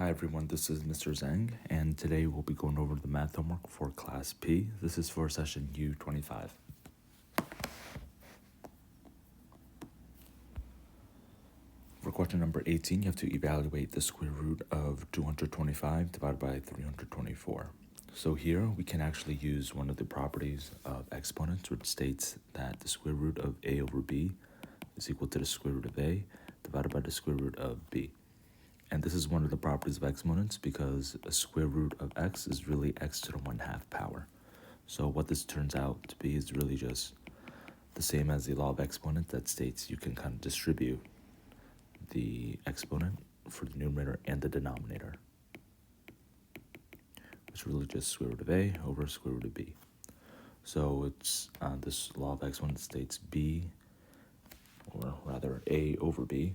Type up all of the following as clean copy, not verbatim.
Hi everyone, this is Mr. Zhang, and today we'll be going over the math homework for Class P. This is for session U25. For question number 18, you have to evaluate the square root of 225 divided by 324. So here we can actually use one of the properties of exponents, which states that the square root of a over b is equal to the square root of a divided by the square root of b. And this is one of the properties of exponents because a square root of x is really x to the 1/2 power. So what this turns out to be is really just the same as the law of exponents that states you can kind of distribute the exponent for the numerator and the denominator. It's really just square root of a over square root of b. So it's this law of exponents states b, or rather a over b,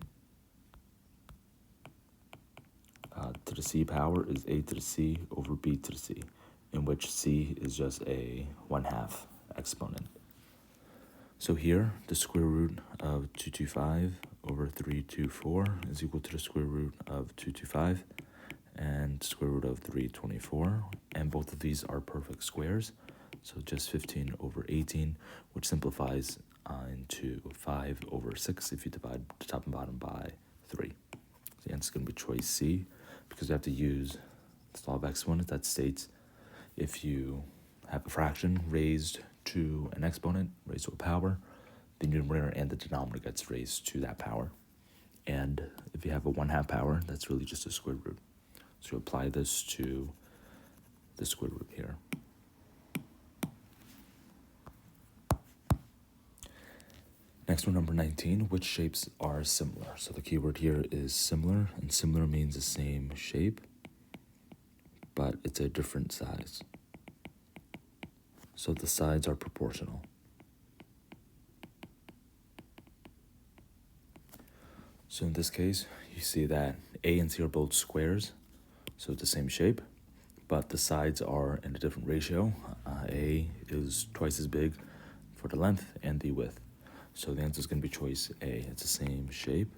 to the c power is a to the c over b to the c, in which c is just a 1/2 exponent. So here, the square root of 225 over 324 is equal to the square root of 225 and square root of 324, and both of these are perfect squares, so just 15 over 18, which simplifies into 5 over 6 if you divide the top and bottom by 3. So the answer is going to be choice C, because we have to use the law of exponents that states if you have a fraction raised to an exponent, raised to a power, the numerator and the denominator gets raised to that power. And if you have a 1/2 power, that's really just a square root. So you apply this to the square root here. Next one, number 19, which shapes are similar? So the keyword here is similar, and similar means the same shape, but it's a different size. So the sides are proportional. So in this case, you see that A and C are both squares, so it's the same shape, but the sides are in a different ratio. A is twice as big for the length and the width. So the answer is going to be choice A. It's the same shape.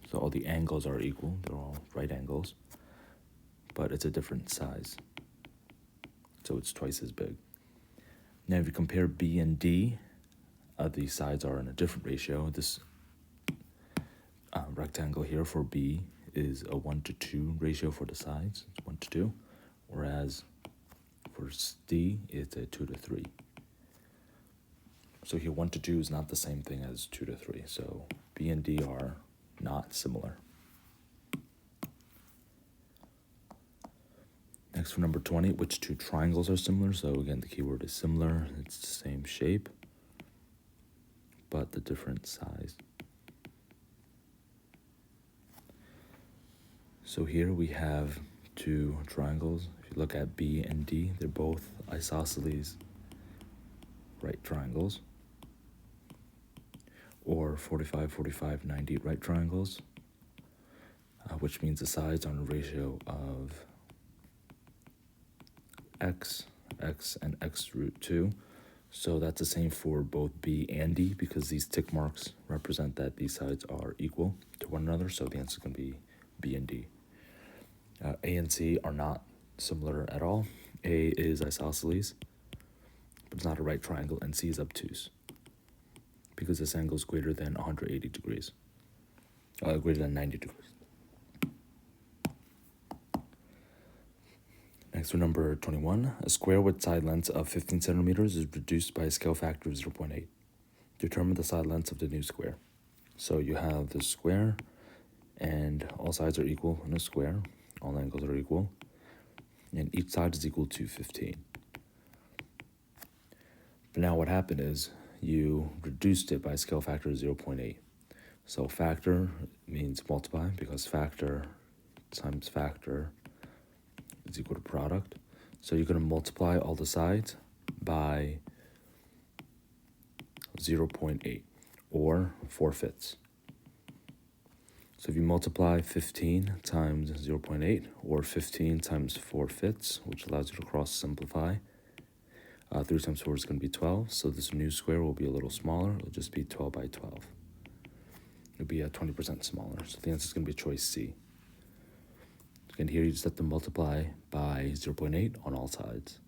So all the angles are equal. They're all right angles, but it's a different size. So it's twice as big. Now if you compare B and D, the sides are in a different ratio. This rectangle here for B is a 1:2 ratio for the sides. It's 1:2, whereas for D, it's a 2:3. So here 1:2 is not the same thing as 2:3. So B and D are not similar. Next for number 20, which two triangles are similar? So again, the keyword is similar. It's the same shape, but the different size. So here we have two triangles. If you look at B and D, they're both isosceles right triangles, or 45, 45, 90 right triangles, which means the sides are in a ratio of x, and x root 2. So that's the same for both B and D, because these tick marks represent that these sides are equal to one another. So the answer is going to be B and D. A and C are not similar at all. A is isosceles, but it's not a right triangle, and C is obtuse, because this angle is greater than 180 degrees, greater than 90 degrees. Next for number 21, a square with side lengths of 15 centimeters is reduced by a scale factor of 0.8. Determine the side lengths of the new square. So you have the square, and all sides are equal in a square. All angles are equal, and each side is equal to 15. But now what happened is you reduced it by a scale factor of 0.8. So factor means multiply, because factor times factor is equal to product. So you're going to multiply all the sides by 0.8, or 4/5. So if you multiply 15 times 0.8, or 15 times 4/5, which allows you to cross simplify, 3 times 4 is going to be 12. So this new square will be a little smaller. It'll just be 12 by 12. It'll be 20% smaller. So the answer is going to be choice C. Again, here you just have to multiply by 0.8 on all sides.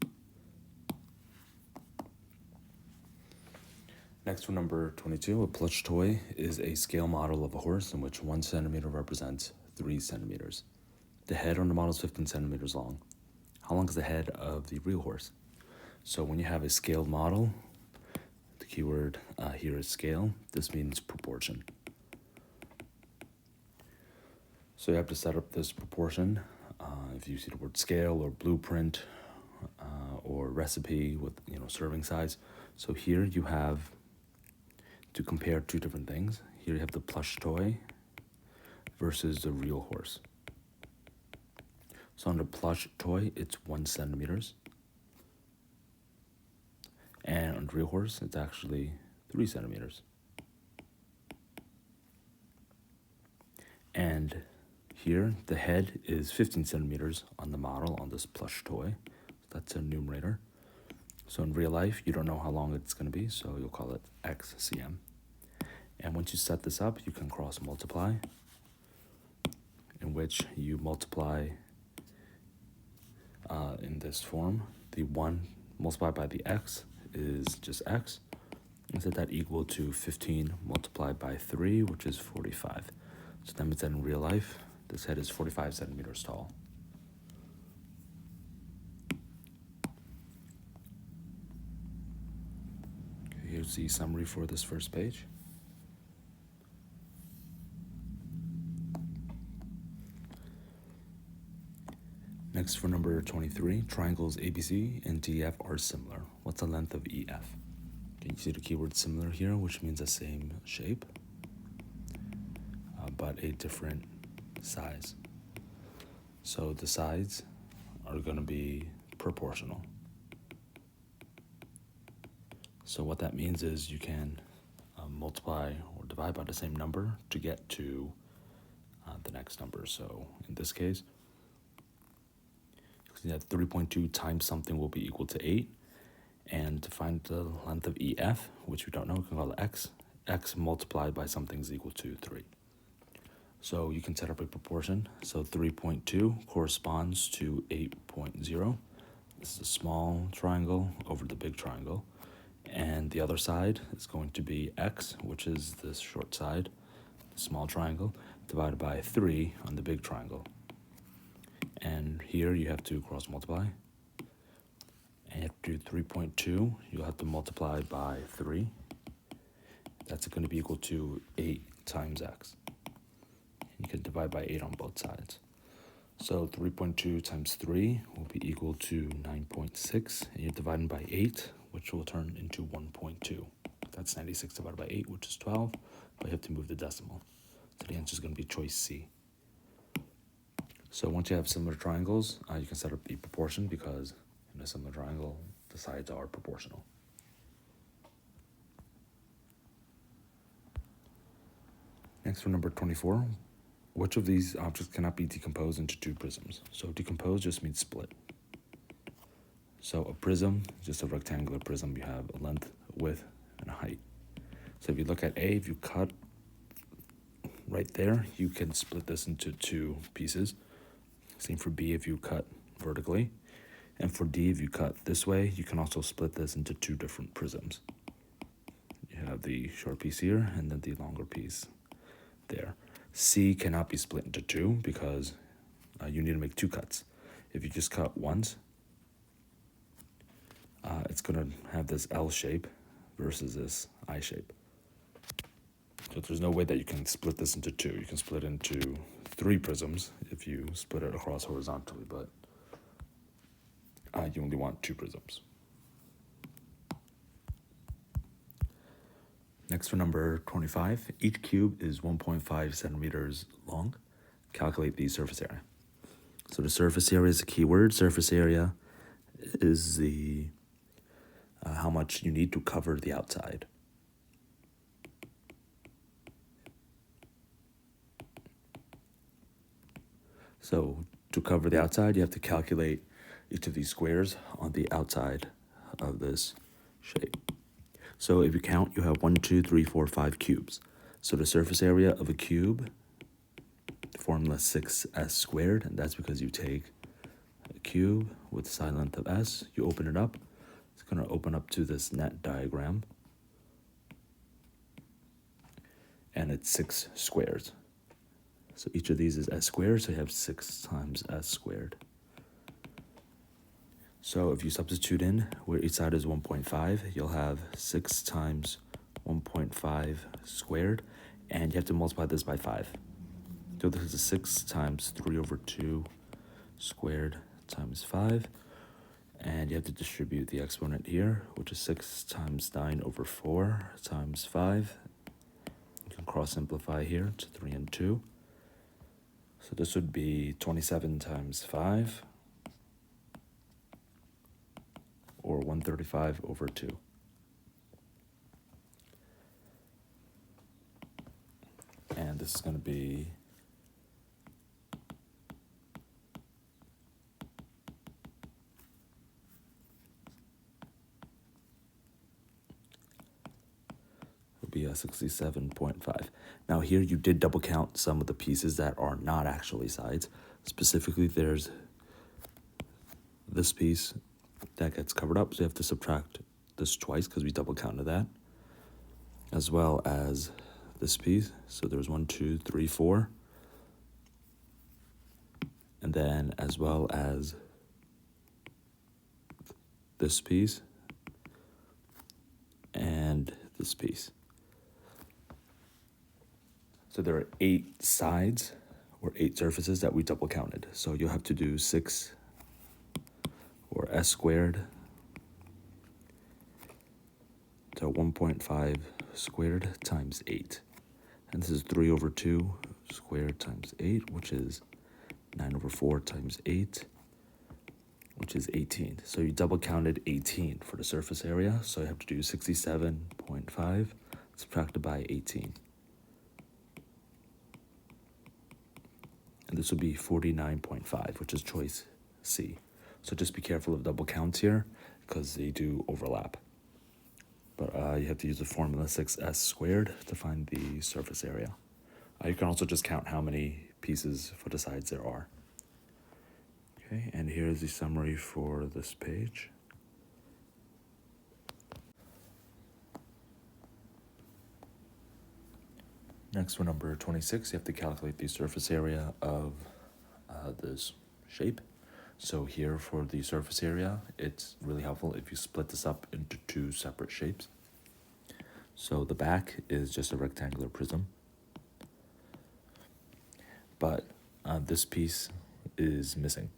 Next, for number 22, a plush toy is a scale model of a horse in which 1 centimeter represents 3 centimeters. The head on the model is 15 centimeters long. How long is the head of the real horse? So when you have a scaled model, the keyword here is scale. This means proportion. So you have to set up this proportion. If you see the word scale or blueprint or recipe with serving size. So here you have to compare two different things. Here you have the plush toy versus the real horse. So on the plush toy, it's 1 centimeters. And on the real horse, it's actually 3 centimeters. And here, the head is 15 centimeters on the model on this plush toy. That's a numerator. So in real life, you don't know how long it's going to be, so you'll call it X cm. And once you set this up, you can cross multiply, in which you multiply in this form. The 1 multiplied by the X is just X. And set that equal to 15 multiplied by 3, which is 45. So that means that in real life, this head is 45 centimeters tall. Okay, here's the summary for this first page. Next, for number 23, triangles ABC and DF are similar. What's the length of EF? Okay, you see the keyword similar here, which means the same shape, but a different size. So the sides are going to be proportional. So what that means is you can multiply or divide by the same number to get to the next number. So in this case, you have 3.2 times something will be equal to 8. And to find the length of EF, which we don't know, we can call it X. X multiplied by something is equal to 3. So you can set up a proportion. So 3.2 corresponds to 8.0. This is a small triangle over the big triangle. And the other side is going to be X, which is this short side, the small triangle, divided by 3 on the big triangle. And here you have to cross multiply. And you have to do 3.2. You'll have to multiply by 3. That's going to be equal to 8 times X. You can divide by 8 on both sides. So 3.2 times 3 will be equal to 9.6. And you're dividing by 8, which will turn into 1.2. That's 96 divided by 8, which is 12. But you have to move the decimal. So the answer is going to be choice C. So once you have similar triangles, you can set up the proportion because in a similar triangle, the sides are proportional. Next, for number 24, which of these objects cannot be decomposed into 2 prisms? So decompose just means split. So a prism, just a rectangular prism, you have a length, a width, and a height. So if you look at A, if you cut right there, you can split this into 2 pieces. Same for B if you cut vertically. And for D, if you cut this way, you can also split this into 2 different prisms. You have the short piece here and then the longer piece there. C cannot be split into 2 because you need to make 2 cuts. If you just cut once, it's going to have this L shape versus this I shape. So there's no way that you can split this into 2. You can split into 3 prisms if you split it across horizontally, but you only want 2 prisms. Next, for number 25, each cube is 1.5 centimeters long. Calculate the surface area. So the surface area is a keyword. Surface area is the how much you need to cover the outside. So to cover the outside, you have to calculate each of these squares on the outside of this shape. So if you count, you have 1, 2, 3, 4, 5 cubes. So the surface area of a cube formula 6s squared, and that's because you take a cube with side length of s, you open it up, it's going to open up to this net diagram, and it's 6 squares. So each of these is s squared, so you have 6 times s squared. So if you substitute in where each side is 1.5, you'll have 6 times 1.5 squared, and you have to multiply this by 5. So this is 6 times 3 over 2 squared times 5, and you have to distribute the exponent here, which is 6 times 9 over 4 times 5. You can cross simplify here to 3 and 2. So this would be 27 times 5, or 135 over 2. And this is going to be a 67.5. Now here you did double count some of the pieces that are not actually sides. Specifically, there's this piece that gets covered up, so you have to subtract this twice because we double counted that, as well as this piece. So there's 1, 2, 3, 4, and then as well as this piece and this piece. So there are 8 sides or 8 surfaces that we double counted. So you'll have to do 6 or s squared to 1.5 squared times 8. And this is 3 over 2 squared times 8, which is 9 over 4 times 8, which is 18. So you double counted 18 for the surface area. So you have to do 67.5 subtracted by 18. And this would be 49.5, which is choice C. So just be careful of double counts here because they do overlap. But you have to use the formula 6s squared to find the surface area. You can also just count how many pieces for the sides there are. Okay, and here's the summary for this page. Next, for number 26, you have to calculate the surface area of this shape. So here for the surface area, it's really helpful if you split this up into 2 separate shapes. So the back is just a rectangular prism, but this piece is missing.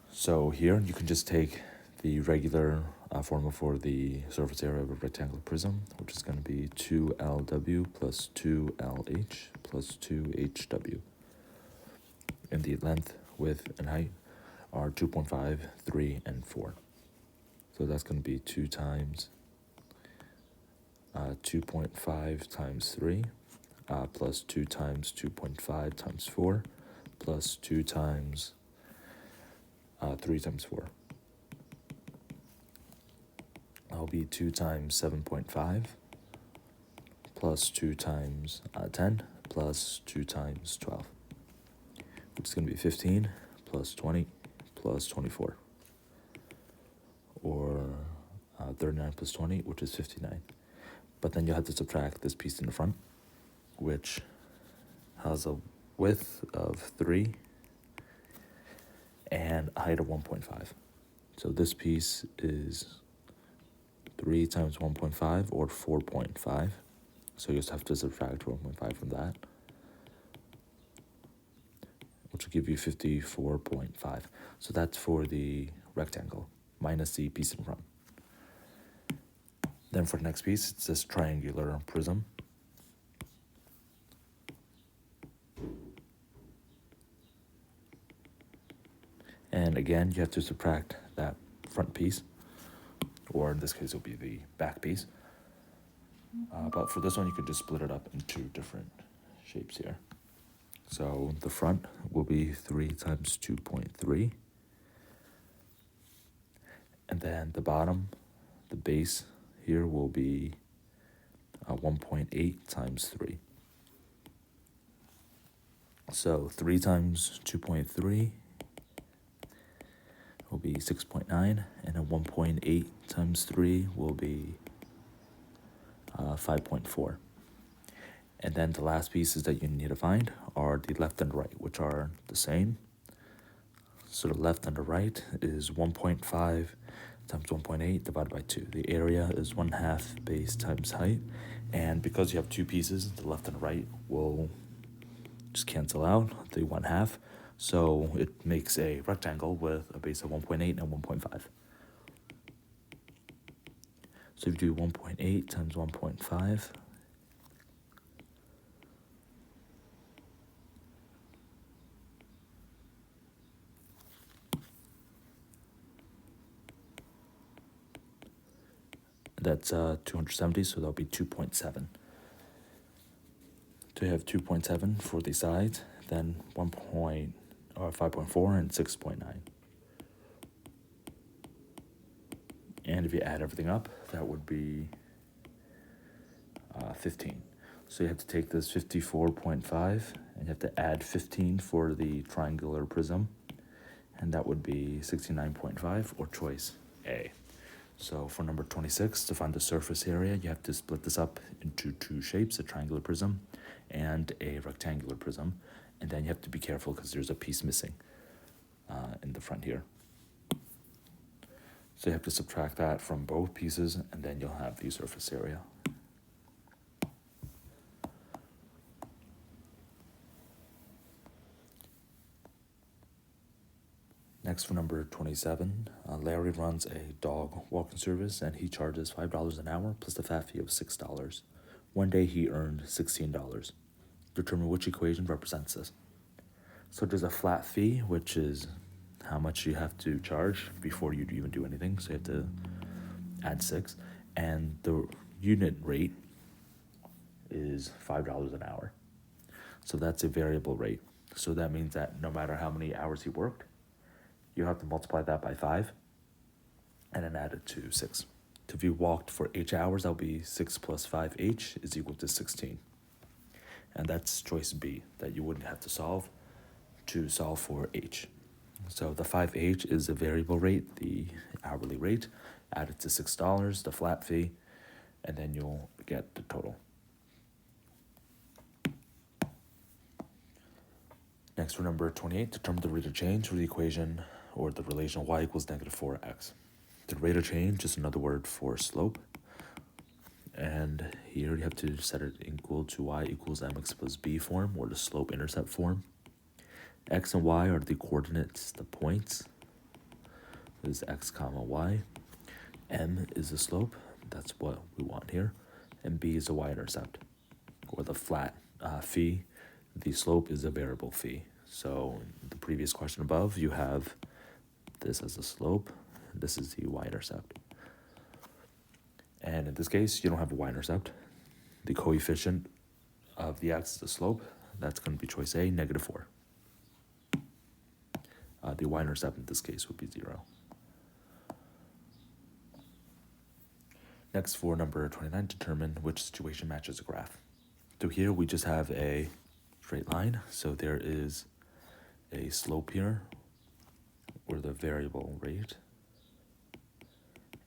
So here you can just take the regular formula for the surface area of a rectangular prism, which is going to be 2LW plus 2LH plus 2HW. And the length, width, and height are 2.5, 3, and 4. So that's going to be 2 times 2.5 times 3 plus 2 times 2.5 times 4 plus 2 times 3 times 4. That'll be 2 times 7.5 plus 2 times 10 plus 2 times 12, which is going to be 15 plus 20 plus 24, or 39 plus 20, which is 59. But then you'll have to subtract this piece in the front, which has a width of 3 and a height of 1.5. So this piece is 3 times 1.5, or 4.5. So you just have to subtract 1.5 from that, which will give you 54.5. So that's for the rectangle, minus the piece in front. Then for the next piece, it's this triangular prism. And again, you have to subtract that front piece, or in this case, it'll be the back piece. But for this one, you can just split it up into different shapes here. So the front will be 3 times 2.3. And then the bottom, the base here will be 1.8 times 3. So 3 times 2.3 will be 6.9, and then 1.8 times 3 will be 5.4. And then the last pieces that you need to find are the left and right, which are the same. So the left and the right is 1.5 times 1.8 divided by 2. The area is 1/2 base times height. And because you have two pieces, the left and right will just cancel out the 1/2. So it makes a rectangle with a base of 1.8 and 1.5. So if you do 1.8 times 1.5, that's 270, so that'll be 2.7. So you have 2.7 for the sides, then 5.4 and 6.9. And if you add everything up, that would be 15. So you have to take this 54.5 and you have to add 15 for the triangular prism, and that would be 69.5, or choice A. So for number 26, to find the surface area, you have to split this up into two shapes, a triangular prism and a rectangular prism. And then you have to be careful because there's a piece missing in the front here. So you have to subtract that from both pieces, and then you'll have the surface area. Next, for number 27, Larry runs a dog walking service and he charges $5 an hour plus the fat fee of $6. One day he earned $16. Determine which equation represents this. So there's a flat fee, which is how much you have to charge before you even do anything. So you have to add 6. And the unit rate is $5 an hour. So that's a variable rate. So that means that no matter how many hours he worked, you have to multiply that by 5 and then add it to 6. So if you walked for H hours, that'll be 6 plus 5H is equal to 16. And that's choice B, that you wouldn't have to solve for H. So the 5H is a variable rate, the hourly rate, added to $6, the flat fee, and then you'll get the total. Next, for number 28, determine the rate of change for the equation or the relation y equals negative 4x. The rate of change is another word for slope. And here you have to set it equal to y equals mx plus b form, or the slope-intercept form. X and y are the coordinates, the points. This is x comma y. M is the slope, that's what we want here. And b is the y-intercept, or the flat fee. The slope is a variable fee. So the previous question above, you have this as the slope, this is the y-intercept. And in this case, you don't have a y-intercept. The coefficient of the x, the slope, that's going to be choice A, negative 4. The y-intercept in this case would be 0. Next, for number 29, determine which situation matches a graph. So here we just have a straight line. So there is a slope here, or the variable rate,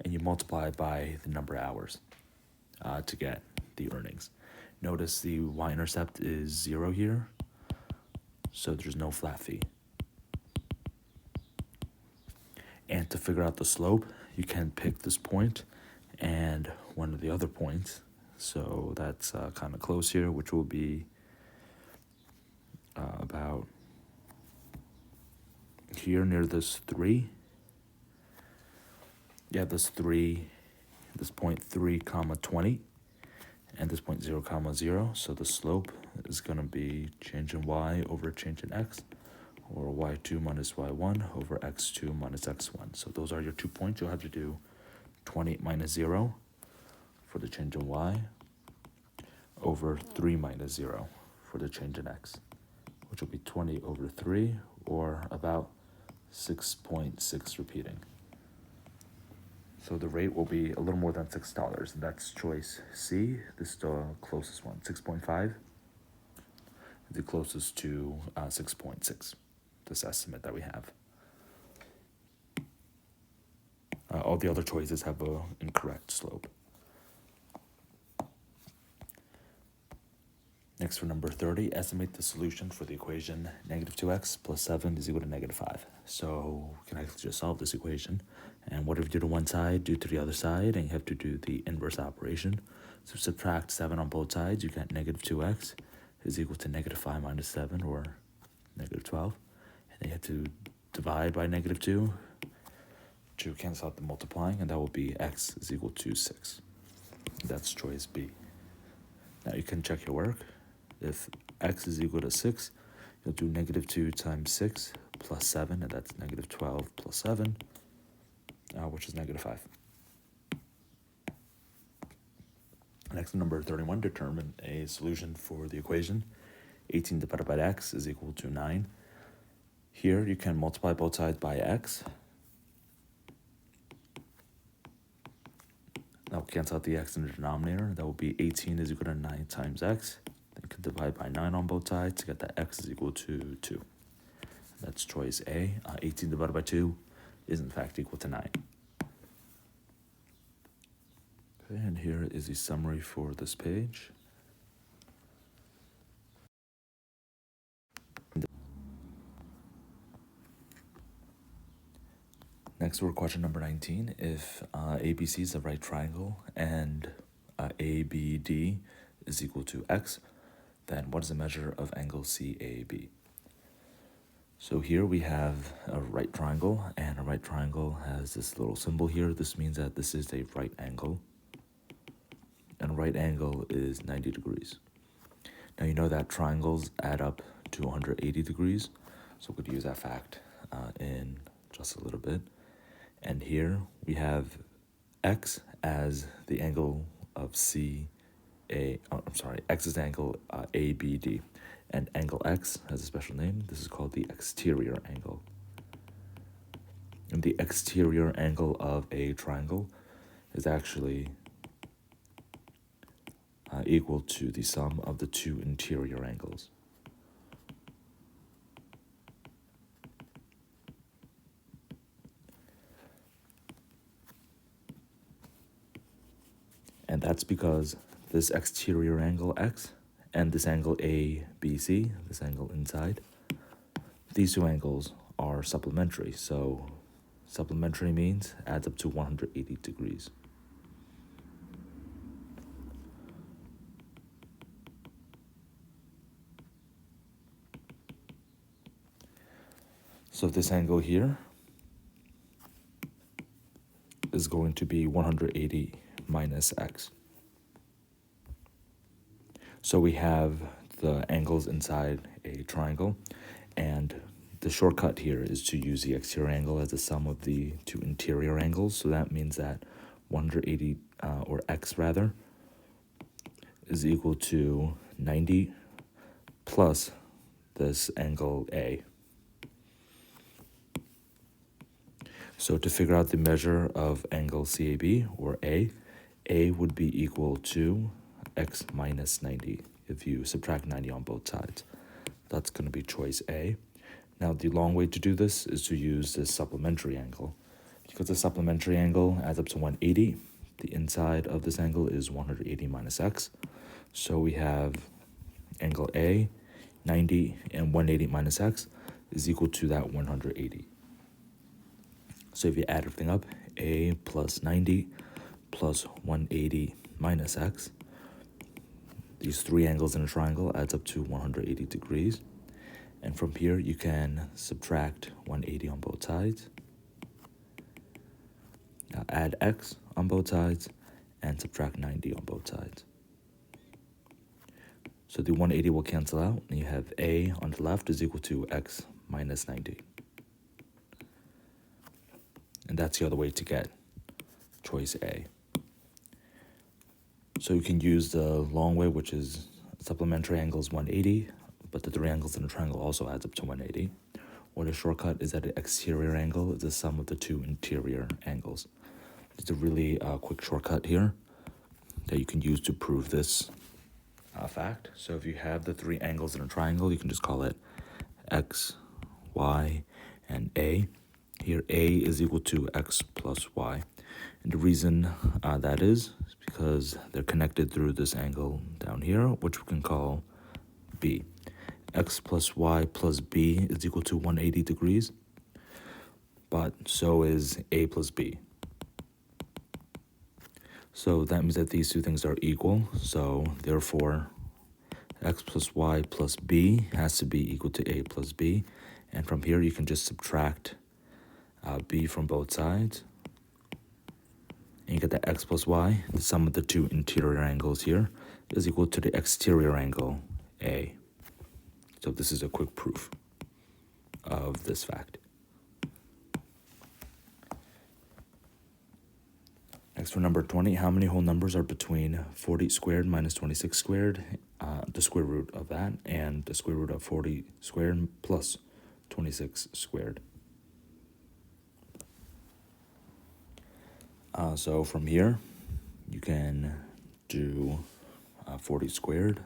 and you multiply by the number of hours to get the earnings. Notice the y-intercept is 0 here, so there's no flat fee. And to figure out the slope, you can pick this point and one of the other points. So that's kind of close here, which will be about here near this 3. Yeah, this point 3 comma 20, and this point 0 comma 0. So the slope is going to be change in y over change in x, or y2 minus y1 over x2 minus x1. So those are your 2 points. You'll have to do 20 minus 0 for the change in y over 3 minus 0 for the change in x, which will be 20 over 3, or about 6.6 repeating. So the rate will be a little more than $6. That's choice C. This is the closest one. 6.5 is the closest to 6.6, this estimate that we have. All the other choices have an incorrect slope. Next, for number 30, estimate the solution for the equation negative 2x plus 7 is equal to negative 5. So we can actually just solve this equation. And whatever you do to one side, do to the other side, and you have to do the inverse operation. So subtract 7 on both sides, you get negative 2x is equal to negative 5 minus 7, or negative 12. And then you have to divide by negative 2 to cancel out the multiplying, and that will be x is equal to 6. That's choice B. Now you can check your work. If x is equal to 6, you'll do negative 2 times 6 plus 7, and that's negative 12 plus 7, which is negative 5. Next, number 31, determine a solution for the equation 18 divided by x is equal to 9. Here, you can multiply both sides by x. That will cancel out the x in the denominator. That will be 18 is equal to 9 times x. Then you can divide by 9 on both sides to get that x is equal to 2. That's choice A. 18 divided by 2 is in fact equal to 9. Okay, and here is the summary for this page. Next, we're question number 19. If ABC is a right triangle and ABD is equal to x, then what is the measure of angle CAB? So here we have a right triangle, and a right triangle has this little symbol here. This means that this is a right angle, and a right angle is 90 degrees. Now you know that triangles add up to 180 degrees, so we could use that fact in just a little bit. And here we have x as the angle of x is the angle ABD. And angle x has a special name. This is called the exterior angle. And the exterior angle of a triangle is actually equal to the sum of the two interior angles. And that's because this exterior angle x and this angle ABC, this angle inside, these two angles are supplementary. So supplementary means adds up to 180 degrees. So this angle here is going to be 180 minus x. So we have the angles inside a triangle, and the shortcut here is to use the exterior angle as the sum of the two interior angles. So that means that 180, or x rather, is equal to 90 plus this angle A. So to figure out the measure of angle CAB, or A would be equal to x minus 90 if you subtract 90 on both sides. That's going to be choice A. Now, the long way to do this is to use this supplementary angle. Because the supplementary angle adds up to 180, the inside of this angle is 180 minus x. So we have angle A, 90, and 180 minus x is equal to that 180. So if you add everything up, A plus 90 plus 180 minus x, these three angles in a triangle adds up to 180 degrees. And from here, you can subtract 180 on both sides. Now add x on both sides and subtract 90 on both sides. So the 180 will cancel out, and you have A on the left is equal to x minus 90. And that's the other way to get choice A. So you can use the long way, which is supplementary angle is 180, but the three angles in a triangle also adds up to 180. Or the shortcut is that the exterior angle is the sum of the two interior angles. It's a really quick shortcut here that you can use to prove this fact. So if you have the three angles in a triangle, you can just call it x, y, and a. Here, a is equal to x plus y. And the reason that is because they're connected through this angle down here, which we can call b. X plus y plus b is equal to 180 degrees, but so is a plus b. So that means that these two things are equal, so therefore x plus y plus b has to be equal to a plus b. And from here you can just subtract b from both sides. And you get that x plus y, the sum of the two interior angles here, is equal to the exterior angle a. So this is a quick proof of this fact. Next for number 20, how many whole numbers are between 40 squared minus 26 squared, the square root of that, and the square root of 40 squared plus 26 squared? So from here, you can do 40 squared,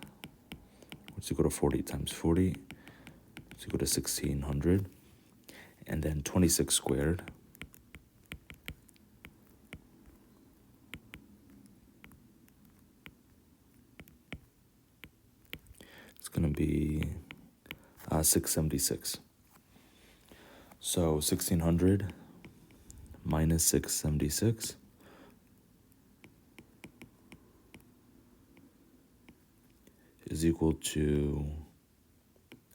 which is equal to 40 times 40, which is equal to 1600, and then 26 squared, it's going to be 676. So 1600 minus 676 is equal to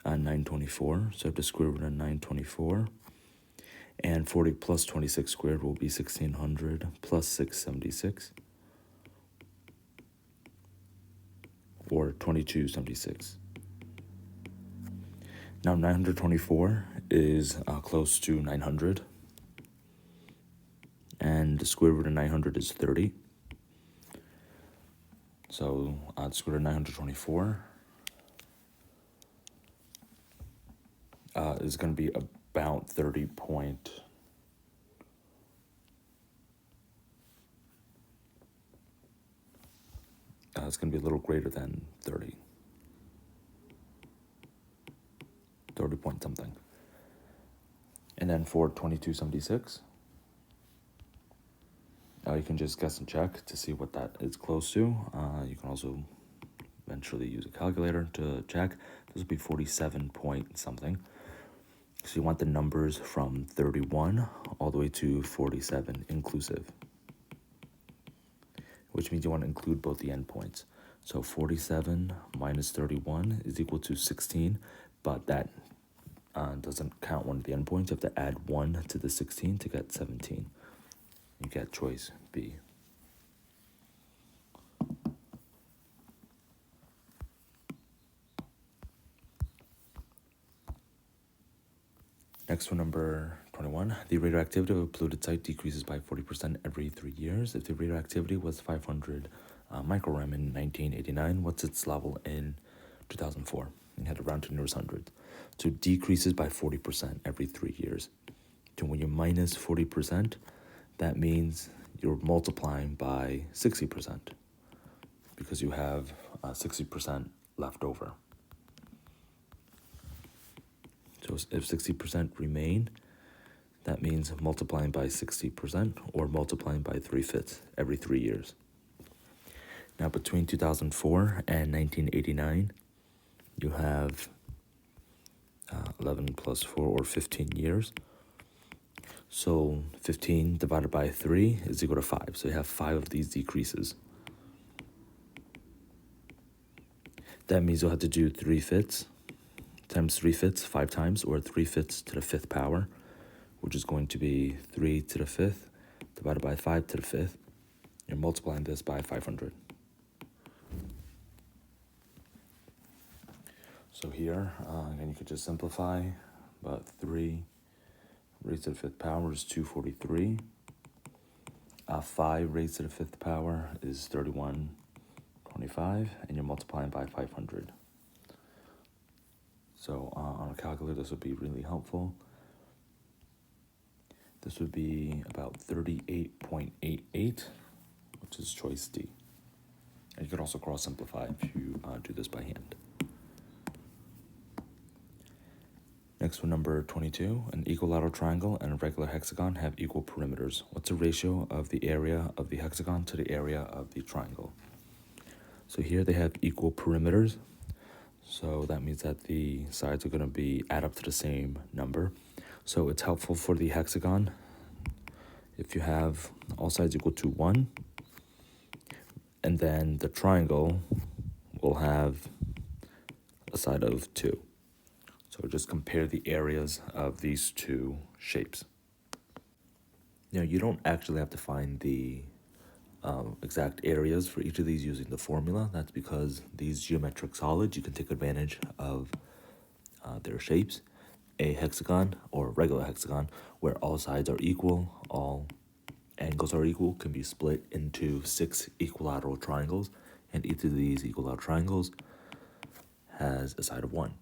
924. So I have to square root of 924. And 40 plus 26 squared will be 1600 plus 676, or 2276. Now 924 is close to 900. And the square root of 900 is 30. So the square root of 924 is going to be about 30 point. It's going to be a little greater than 30. 30 point something. And then for 2276, you can just guess and check to see what that is close to. You can also eventually use a calculator to check. This will be 47 point something. So you want the numbers from 31 all the way to 47 inclusive, which means you want to include both the endpoints. So 47 minus 31 is equal to 16, but that doesn't count one of the endpoints. You have to add 1 to the 16 to get 17. You get choice B. Next one, number 21. The radioactivity of a polluted site decreases by 40% every 3 years. If the radioactivity was 500 microrem in 1989, what's its level in 2004? You had to round to nearest hundreds. So it decreases by 40% every 3 years. So when you minus 40%, that means you're multiplying by 60% because you have 60% left over. So if 60% remain, that means multiplying by 60% or multiplying by 3/5 every 3 years. Now between 2004 and 1989, you have 11 plus 4 or 15 years. So 15 divided by 3 is equal to 5. So you have 5 of these decreases. That means you'll have to do 3/5 times 3/5 5 times, or 3/5 to the 5th power, which is going to be 3 to the 5th divided by 5 to the 5th. You're multiplying this by 500. So here, again, you could just simplify, but 3 raised to the 5th power is 243. 5 raised to the 5th power is 3125, and you're multiplying by 500. So on a calculator, this would be really helpful. This would be about 38.88, which is choice D. And you could also cross simplify if you do this by hand. Next one, number 22. An equilateral triangle and a regular hexagon have equal perimeters. What's the ratio of the area of the hexagon to the area of the triangle? So here they have equal perimeters. So that means that the sides are going to be add up to the same number. So it's helpful for the hexagon if you have all sides equal to 1. And then the triangle will have a side of 2. So just compare the areas of these two shapes. Now, you don't actually have to find the exact areas for each of these using the formula. That's because these geometric solids, you can take advantage of their shapes. A hexagon or regular hexagon, where all sides are equal, all angles are equal, can be split into 6 equilateral triangles, and each of these equilateral triangles has a side of 1.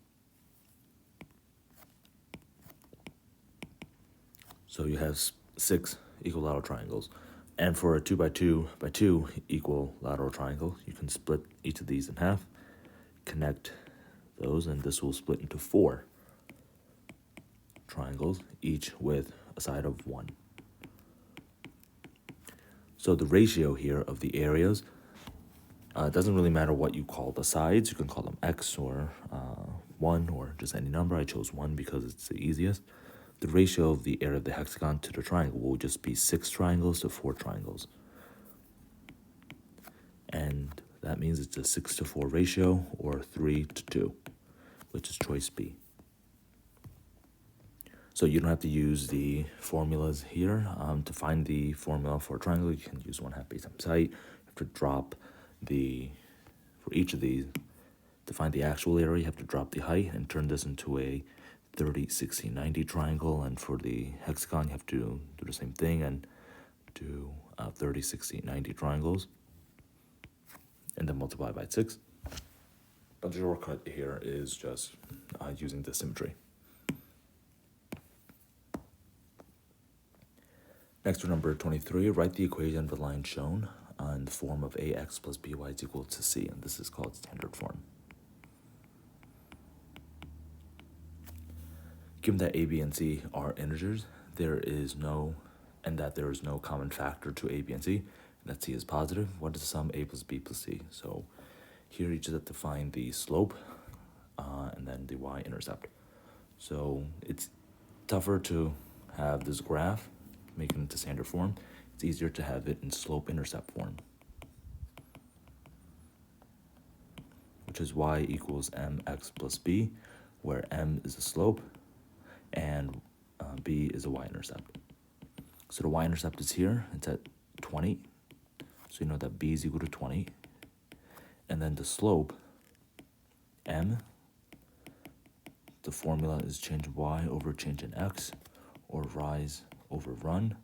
So you have 6 equilateral triangles. And for a 2 by 2 by 2 equilateral triangle, you can split each of these in half, connect those, and this will split into 4 triangles, each with a side of 1. So the ratio here of the areas, it doesn't really matter what you call the sides. You can call them X or 1 or just any number. I chose 1 because it's the easiest. The ratio of the area of the hexagon to the triangle will just be 6 triangles to 4 triangles. And that means it's a 6-to-4 ratio, or 3-to-2, which is choice B. So you don't have to use the formulas here. To find the formula for a triangle, you can use 1/2 base times height. You have to drop for each of these, to find the actual area, you have to drop the height and turn this into a 30, 60, 90 triangle. And for the hexagon, you have to do the same thing and do 30, 60, 90 triangles. And then multiply by 6. But the shortcut here is just using the symmetry. Next to number 23, write the equation of the line shown in the form of ax plus by is equal to c, and this is called standard form. Given that a, b, and c are integers, there is no common factor to a, b, and c, and that c is positive. What is the sum a plus b plus c? So here you just have to find the slope and then the y-intercept. So it's tougher to have this graph, make it into standard form. It's easier to have it in slope-intercept form, which is y equals mx plus b, where m is the slope and b is a y-intercept. So the y-intercept is here. It's at 20. So you know that b is equal to 20. And then the slope, m, the formula is change y over change in x, or rise over run,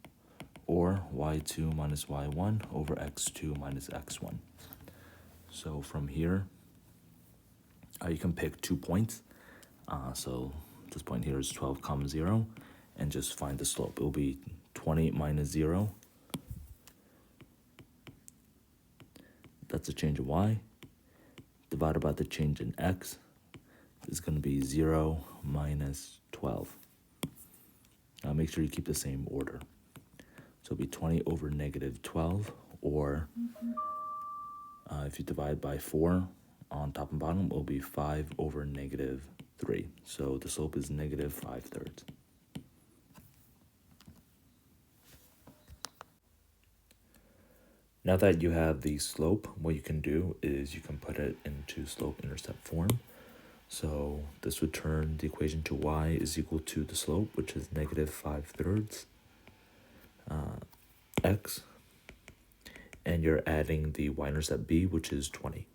or y2 minus y1 over x2 minus x1. So from here, you can pick 2 points. So this point here is 12, 0, and just find the slope. It will be 20 minus 0. That's the change in y. Divided by the change in x is going to be 0 minus 12. Make sure you keep the same order. So it'll be 20 over negative 12, or if you divide by 4 on top and bottom, it will be 5 over negative 3. So the slope is negative 5/3. Now that you have the slope, what you can do is you can put it into slope-intercept form. So this would turn the equation to y is equal to the slope, which is negative 5/3 x, and you're adding the y-intercept b, which is 20.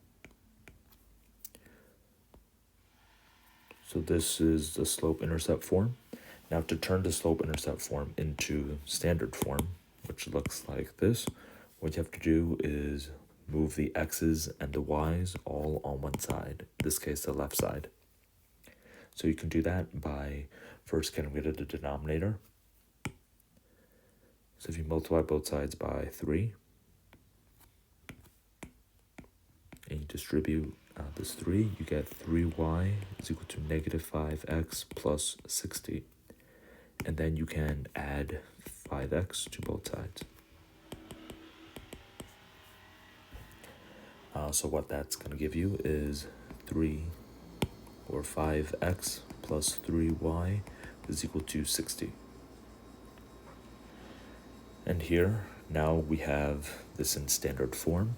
So this is the slope-intercept form. Now to turn the slope-intercept form into standard form, which looks like this, what you have to do is move the x's and the y's all on one side, in this case the left side. So you can do that by first getting rid of the denominator. So if you multiply both sides by 3, and you distribute this 3, you get 3y is equal to negative 5x plus 60. And then you can add 5x to both sides. So what that's going to give you is 3 or 5x plus 3y is equal to 60. And here, now we have this in standard form.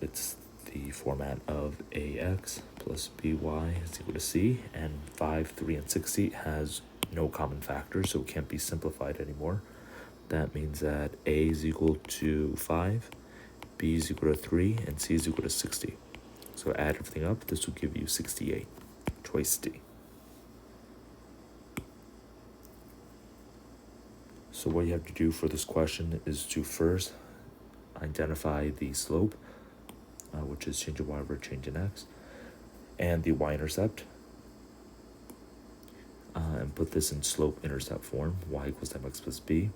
It's the format of ax plus by is equal to c, and 5, 3, and 60 has no common factors, so it can't be simplified anymore. That means that a is equal to 5, b is equal to 3, and c is equal to 60. So add everything up, this will give you 68. Choice D. So what you have to do for this question is to first identify the slope, which is change in y over change in x, and the y-intercept, and put this in slope-intercept form, y equals mx plus b.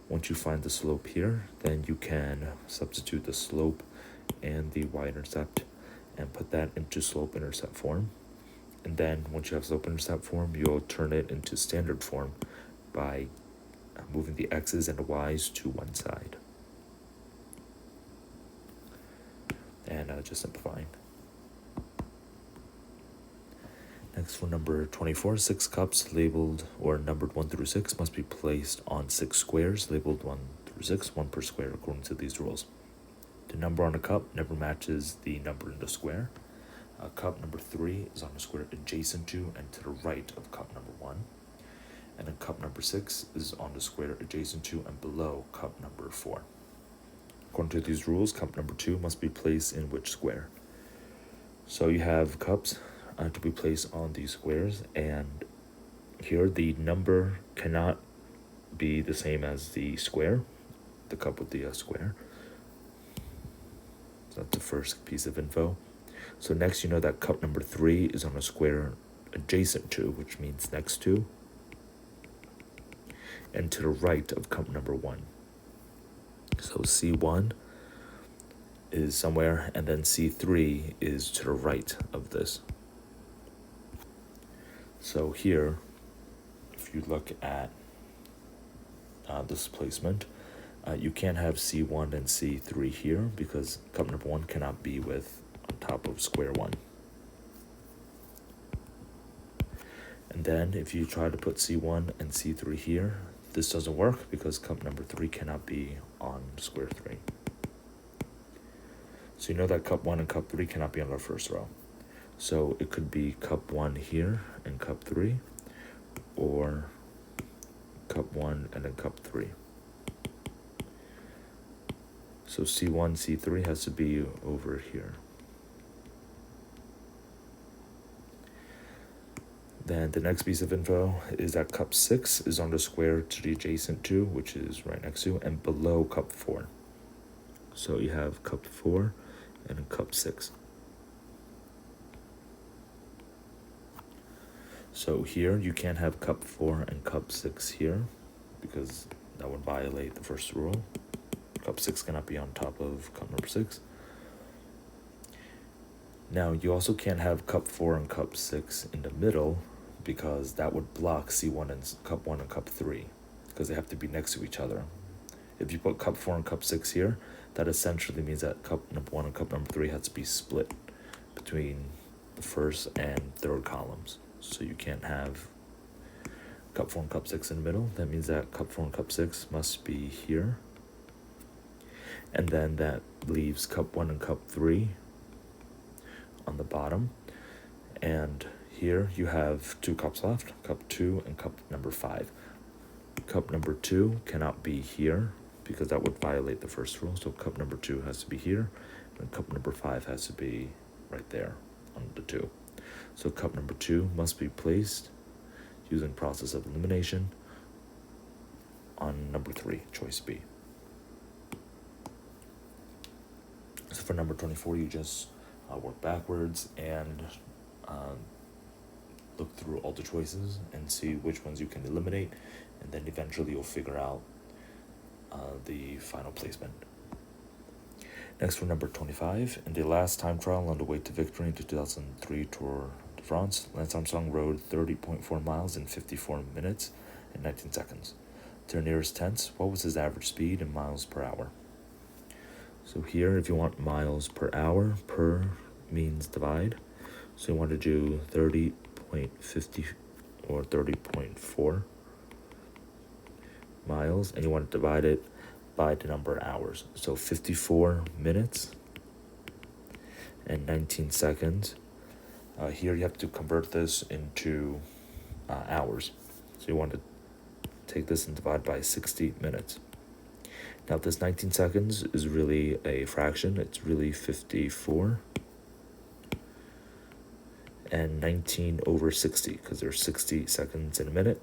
Once you find the slope here, then you can substitute the slope and the y-intercept and put that into slope-intercept form. And then once you have slope-intercept form, you'll turn it into standard form by moving the x's and the y's to one side. And just simplifying. Next, for number 24, 6 cups labeled or numbered 1 through 6 must be placed on 6 squares labeled 1 through 6, 1 per square, according to these rules. The number on a cup never matches the number in the square. Cup number 3 is on the square adjacent to and to the right of cup number 1. And then cup number 6 is on the square adjacent to and below cup number 4. According to these rules, cup number 2 must be placed in which square? So you have cups to be placed on these squares, and here the number cannot be the same as the square, the cup with the square. So that's the first piece of info. So next, you know that cup number 3 is on a square adjacent to, which means next to, and to the right of cup number 1. So C1 is somewhere, and then C3 is to the right of this. So here, if you look at this placement, you can't have C1 and C3 here because cup number 1 cannot be with on top of square 1. And then if you try to put C1 and C3 here, this doesn't work because cup number 3 cannot be on square 3. So you know that cup 1 and cup 3 cannot be on the first row. So it could be cup 1 here and cup 3, or cup 1 and then cup 3. So C1, C3 has to be over here. Then the next piece of info is that cup 6 is on the square to the adjacent to, which is right next to, and below cup 4. So you have cup 4 and cup 6. So here you can't have cup 4 and cup 6 here because that would violate the first rule. Cup 6 cannot be on top of cup number 6. Now you also can't have cup 4 and cup 6 in the middle because that would block C1 and cup 1 and cup 3 because they have to be next to each other. If you put cup 4 and cup 6 here, that essentially means that cup number 1 and cup number 3 has to be split between the first and third columns. So you can't have cup 4 and cup 6 in the middle. That means that cup 4 and cup 6 must be here. And then that leaves cup 1 and cup 3 on the bottom. And here you have 2 cups left, cup 2 and cup number 5. Cup number 2 cannot be here because that would violate the first rule. So cup number 2 has to be here, and cup number 5 has to be right there on the 2. So cup number 2 must be placed using process of elimination on number 3, choice B. So for number 24, you just work backwards and look through all the choices and see which ones you can eliminate, and then eventually you'll figure out the final placement. Next, for number 25, in the last time trial on the way to victory in the 2003 Tour de France, Lance Armstrong rode 30.4 miles in 54 minutes and 19 seconds. To the nearest tenths, what was his average speed in miles per hour? So here, if you want miles per hour, per means divide. So you want to do 30.50 or 30.4 miles, and you want to divide it by the number of hours. So 54 minutes and 19 seconds. Here you have to convert this into hours. So you want to take this and divide by 60 minutes. Now this 19 seconds is really a fraction. It's really 54 and 19 over 60, because there's 60 seconds in a minute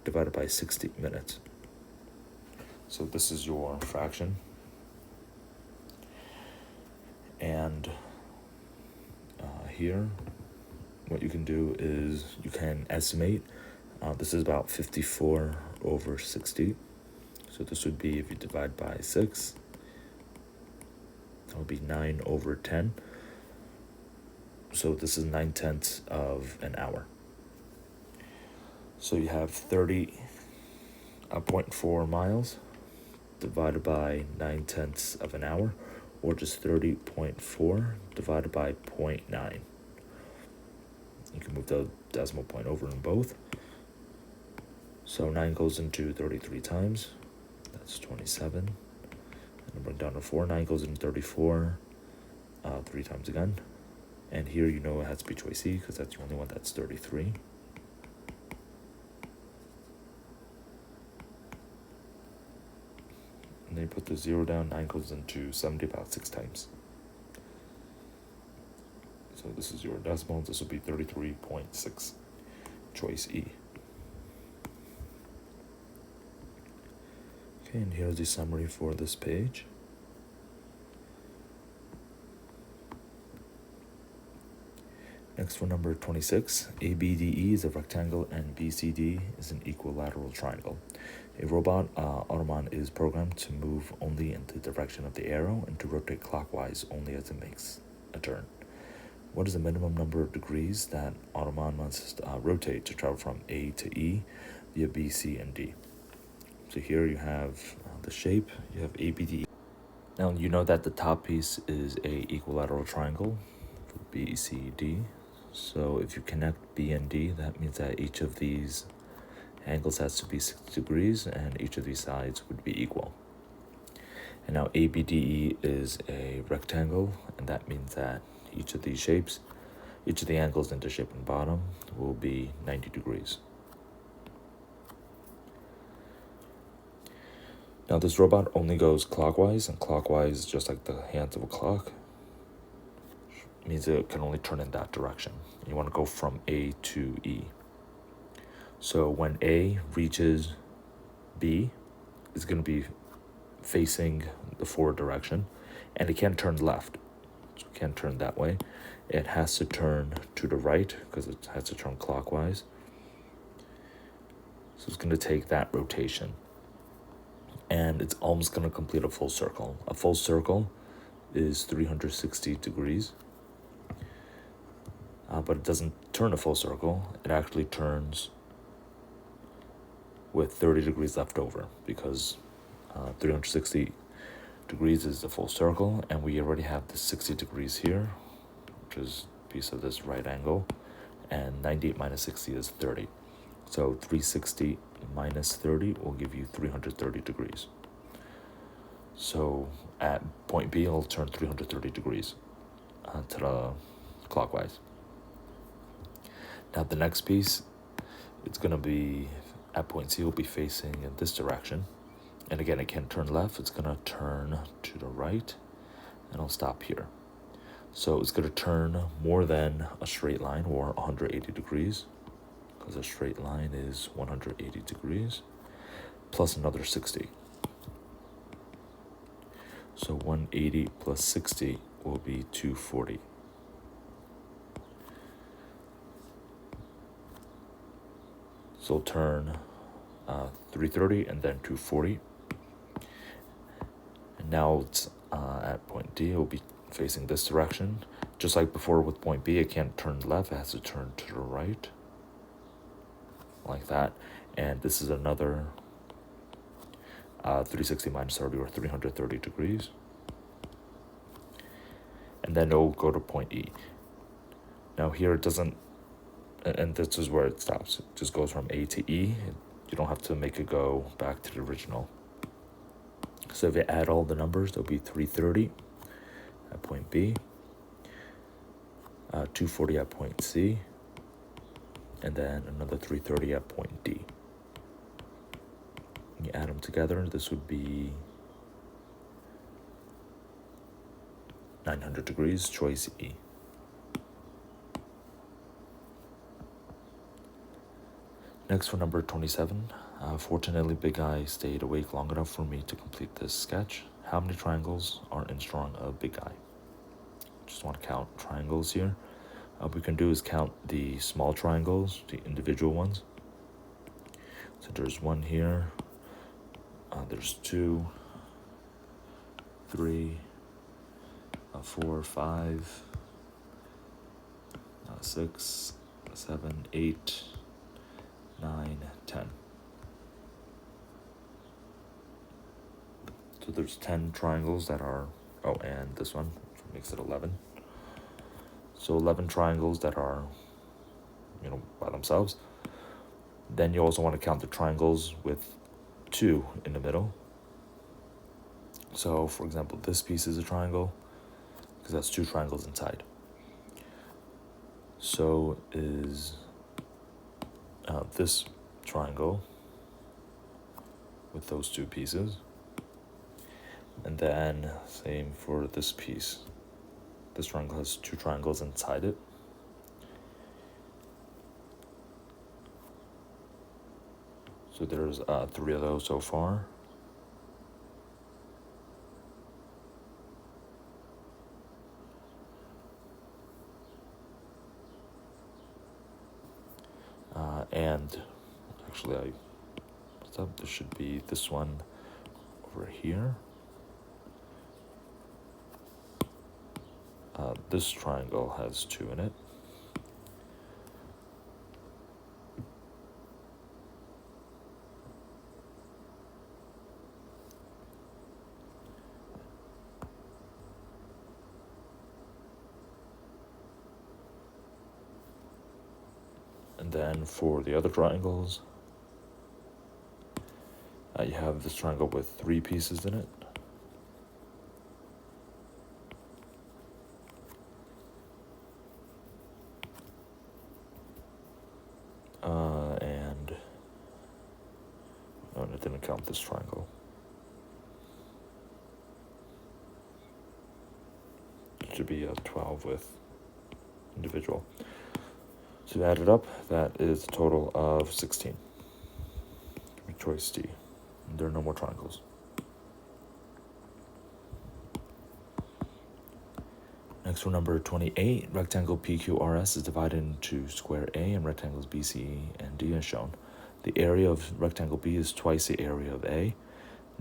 divided by 60 minutes. So this is your fraction. And here, what you can do is you can estimate. This is about 54 over 60. So this would be, if you divide by 6, that would be 9 over 10. So this is 9/10 of an hour. So you have 30.4 miles divided by 9/10 of an hour, or just 30.4 divided by 0.9. You can move the decimal point over in both. So 9 goes into 33 times. That's 27. And bring down to 4. 9 goes into 34 3 times again. And here you know it has to be choice C, because that's the only one that's 33. And then you put the 0 down. 9 goes into 70 about 6 times. So this is your decimal. This will be 33.6. Choice E. Okay, and here's the summary for this page. Next, for number 26, ABDE is a rectangle and BCD is an equilateral triangle. A robot automaton is programmed to move only in the direction of the arrow and to rotate clockwise only as it makes a turn. What is the minimum number of degrees that automaton must rotate to travel from A to E via B, C, and D? So here you have the shape, you have ABDE. Now you know that the top piece is a equilateral triangle for B, C, D. So if you connect B and D, that means that each of these angles has to be 60 degrees and each of these sides would be equal. And now ABDE is a rectangle, and that means that each of these shapes, each of the angles in the shape and bottom will be 90 degrees. Now this robot only goes clockwise, and clockwise, just like the hands of a clock, means it can only turn in that direction. You want to go from A to E. So when A reaches B, it's going to be facing the forward direction, and it can't turn left. So it can't turn that way. It has to turn to the right because it has to turn clockwise. So it's going to take that rotation, and it's almost going to complete a full circle. A full circle is 360 degrees. But it doesn't turn a full circle. It actually turns with 30 degrees left over, because 360 degrees is the full circle, and we already have the 60 degrees here, which is a piece of this right angle, and 98 minus 60 is 30. So 360 minus 30 will give you 330 degrees. So at point B, it'll turn 330 degrees to the clockwise. Now the next piece, it's going to be, at point C, will be facing in this direction. And again, it can't turn left. It's going to turn to the right, and it'll stop here. So it's going to turn more than a straight line, or 180 degrees, because a straight line is 180 degrees, plus another 60. So 180 plus 60 will be 240. So turn 330 and then 240. Now it's at point D, it will be facing this direction. Just like before with point B, it can't turn left, it has to turn to the right, like that. And this is another 360 minus 30, or 330 degrees. And then it'll go to point E. Now here it doesn't, and this is where it stops. It just goes from A to E. You don't have to make it go back to the original. So if you add all the numbers, there'll be 330 at point B, 240 at point C, and then another 330 at point D. You add them together, this would be 900 degrees, choice E. Next, for number 27, fortunately Big Eye stayed awake long enough for me to complete this sketch. How many triangles are in strong of Big Eye? Just want to count triangles here. What we can do is count the small triangles, the individual ones. So there's one here, there's 2, 3, 4, 5, 6, 7, 8, 9, 10. So there's 10 triangles that are, oh, and this one, which makes it 11. So 11 triangles that are, by themselves. Then you also want to count the triangles with 2 in the middle. So, for example, this piece is a triangle, because that's 2 triangles inside. So is this triangle with those 2 pieces. And then same for this piece. This triangle has 2 triangles inside it. So there's 3 of those so far. And actually, I thought there should be this one over here. This triangle has 2 in it. And then for the other triangles, you have this triangle with 3 pieces in it. And I didn't count this triangle. It should be 12 with individual. So add it up, that is a total of 16. Choice D. There are no more triangles. Next, for number 28, rectangle PQRS is divided into square A and rectangles BC and D as shown. The area of rectangle B is twice the area of A.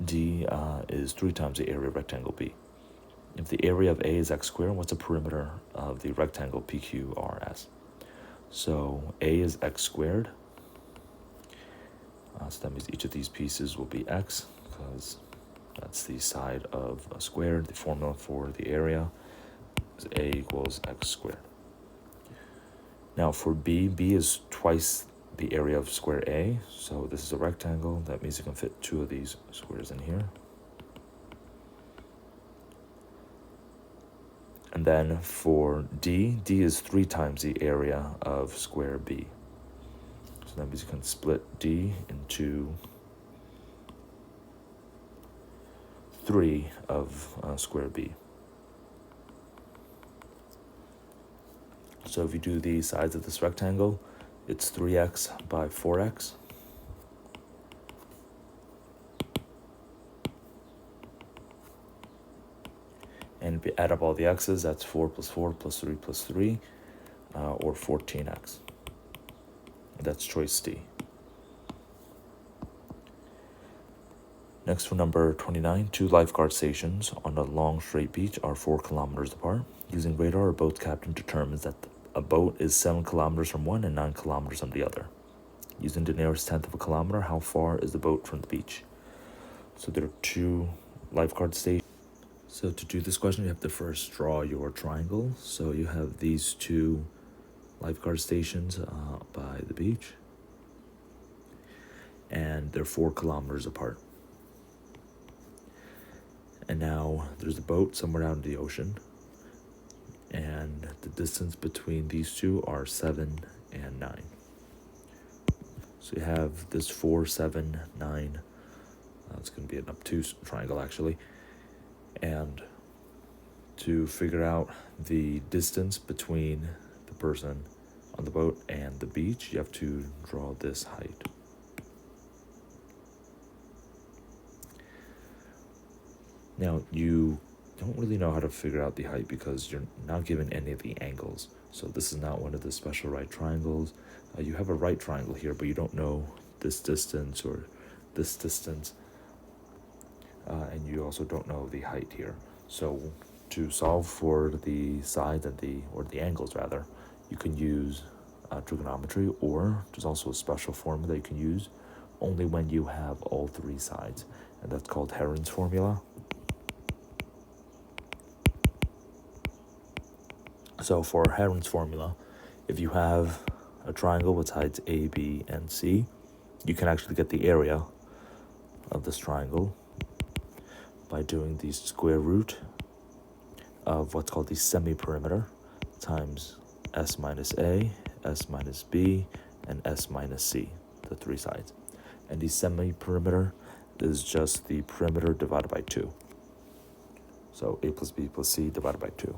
D is 3 times the area of rectangle B. If the area of A is x squared, what's the perimeter of the rectangle PQRS? So A is x squared. So that means each of these pieces will be x, because that's the side of a square. The formula for the area is A equals x squared. Now for B, B is twice the area of square A. So this is a rectangle. That means you can fit 2 of these squares in here. And then for D, D is 3 times the area of square B. So that means you can split D into 3 of square B. So if you do the sides of this rectangle, it's 3x by 4x. And if you add up all the x's, that's 4 plus 4 plus 3 plus 3, or 14x. That's choice D. Next, for number 29, two lifeguard stations on a long straight beach are 4 kilometers apart. Using radar, a boat's captain determines that a boat is 7 kilometers from one and 9 kilometers from the other. Using the nearest tenth of a kilometer, how far is the boat from the beach? So there are two lifeguard stations. So to do this question, you have to first draw your triangle. So you have these two lifeguard stations by the beach, and they're 4 kilometers apart. And now there's a boat somewhere out in the ocean, and the distance between these two are 7 and 9. So you have this 4, 7, 9. It's going to be an obtuse triangle, actually. And to figure out the distance between the person on the boat and the beach, you have to draw this height. Now, you don't really know how to figure out the height because you're not given any of the angles. So this is not one of the special right triangles. You have a right triangle here, but you don't know this distance or this distance. And you also don't know the height here. So to solve for the sides and the angles rather, you can use trigonometry, or there's also a special formula you can use only when you have all three sides, and that's called Heron's formula. So for Heron's formula, if you have a triangle with sides A, B, and C, you can actually get the area of this triangle by doing the square root of what's called the semi-perimeter times S minus A, S minus B, and S minus C, the three sides. And the semi-perimeter is just the perimeter divided by 2. So A plus B plus C divided by 2.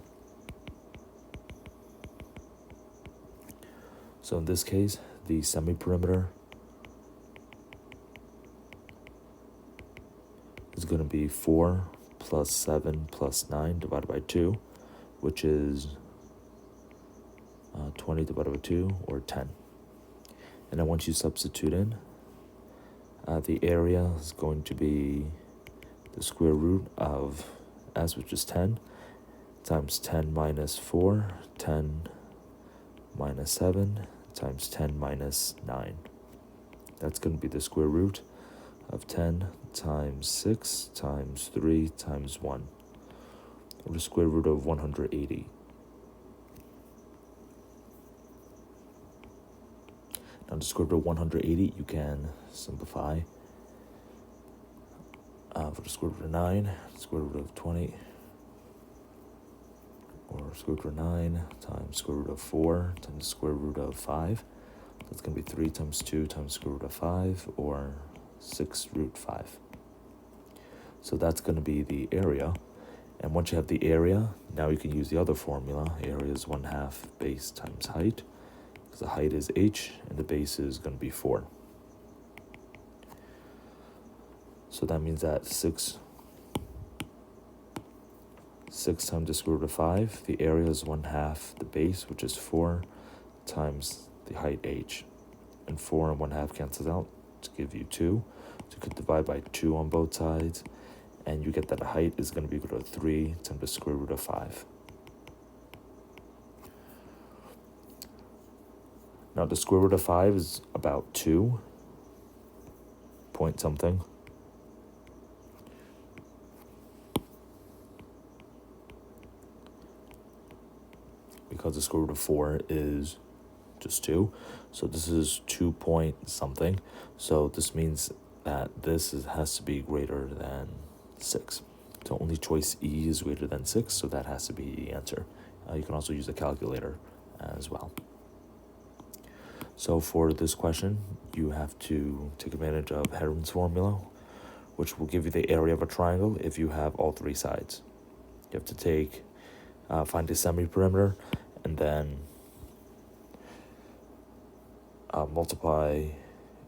So in this case, the semi-perimeter is going to be 4 plus 7 plus 9 divided by 2, which is 20 divided by 2, or 10. And then once you substitute in, the area is going to be the square root of S, which is 10, times 10 minus 4, 10 minus 7, times 10 minus 9. That's going to be the square root of 10 times 6 times 3 times 1, or the square root of 180. Now the square root of 180, you can simplify. For the square root of 9, square root of 20, or square root of 9 times square root of 4 times square root of 5. That's going to be 3 times 2 times square root of 5, or 6 root 5. So that's going to be the area. And once you have the area, now you can use the other formula. Area is 1/2 base times height, because the height is h and the base is going to be 4. So that means that 6 times the square root of 5, the area is 1/2 the base, which is 4, times the height h. And 4 and 1/2 cancels out to give you 2. So you could divide by 2 on both sides, and you get that height is going to be equal to 3 times the square root of 5. Now the square root of 5 is about 2 point something. Because the square root of 4 is just 2. So this is 2 point something. So this means that this has to be greater than 6. So only choice E is greater than 6, so that has to be the answer. You can also use a calculator as well. So for this question, you have to take advantage of Heron's formula, which will give you the area of a triangle if you have all three sides. You have to find the semi-perimeter, and then multiply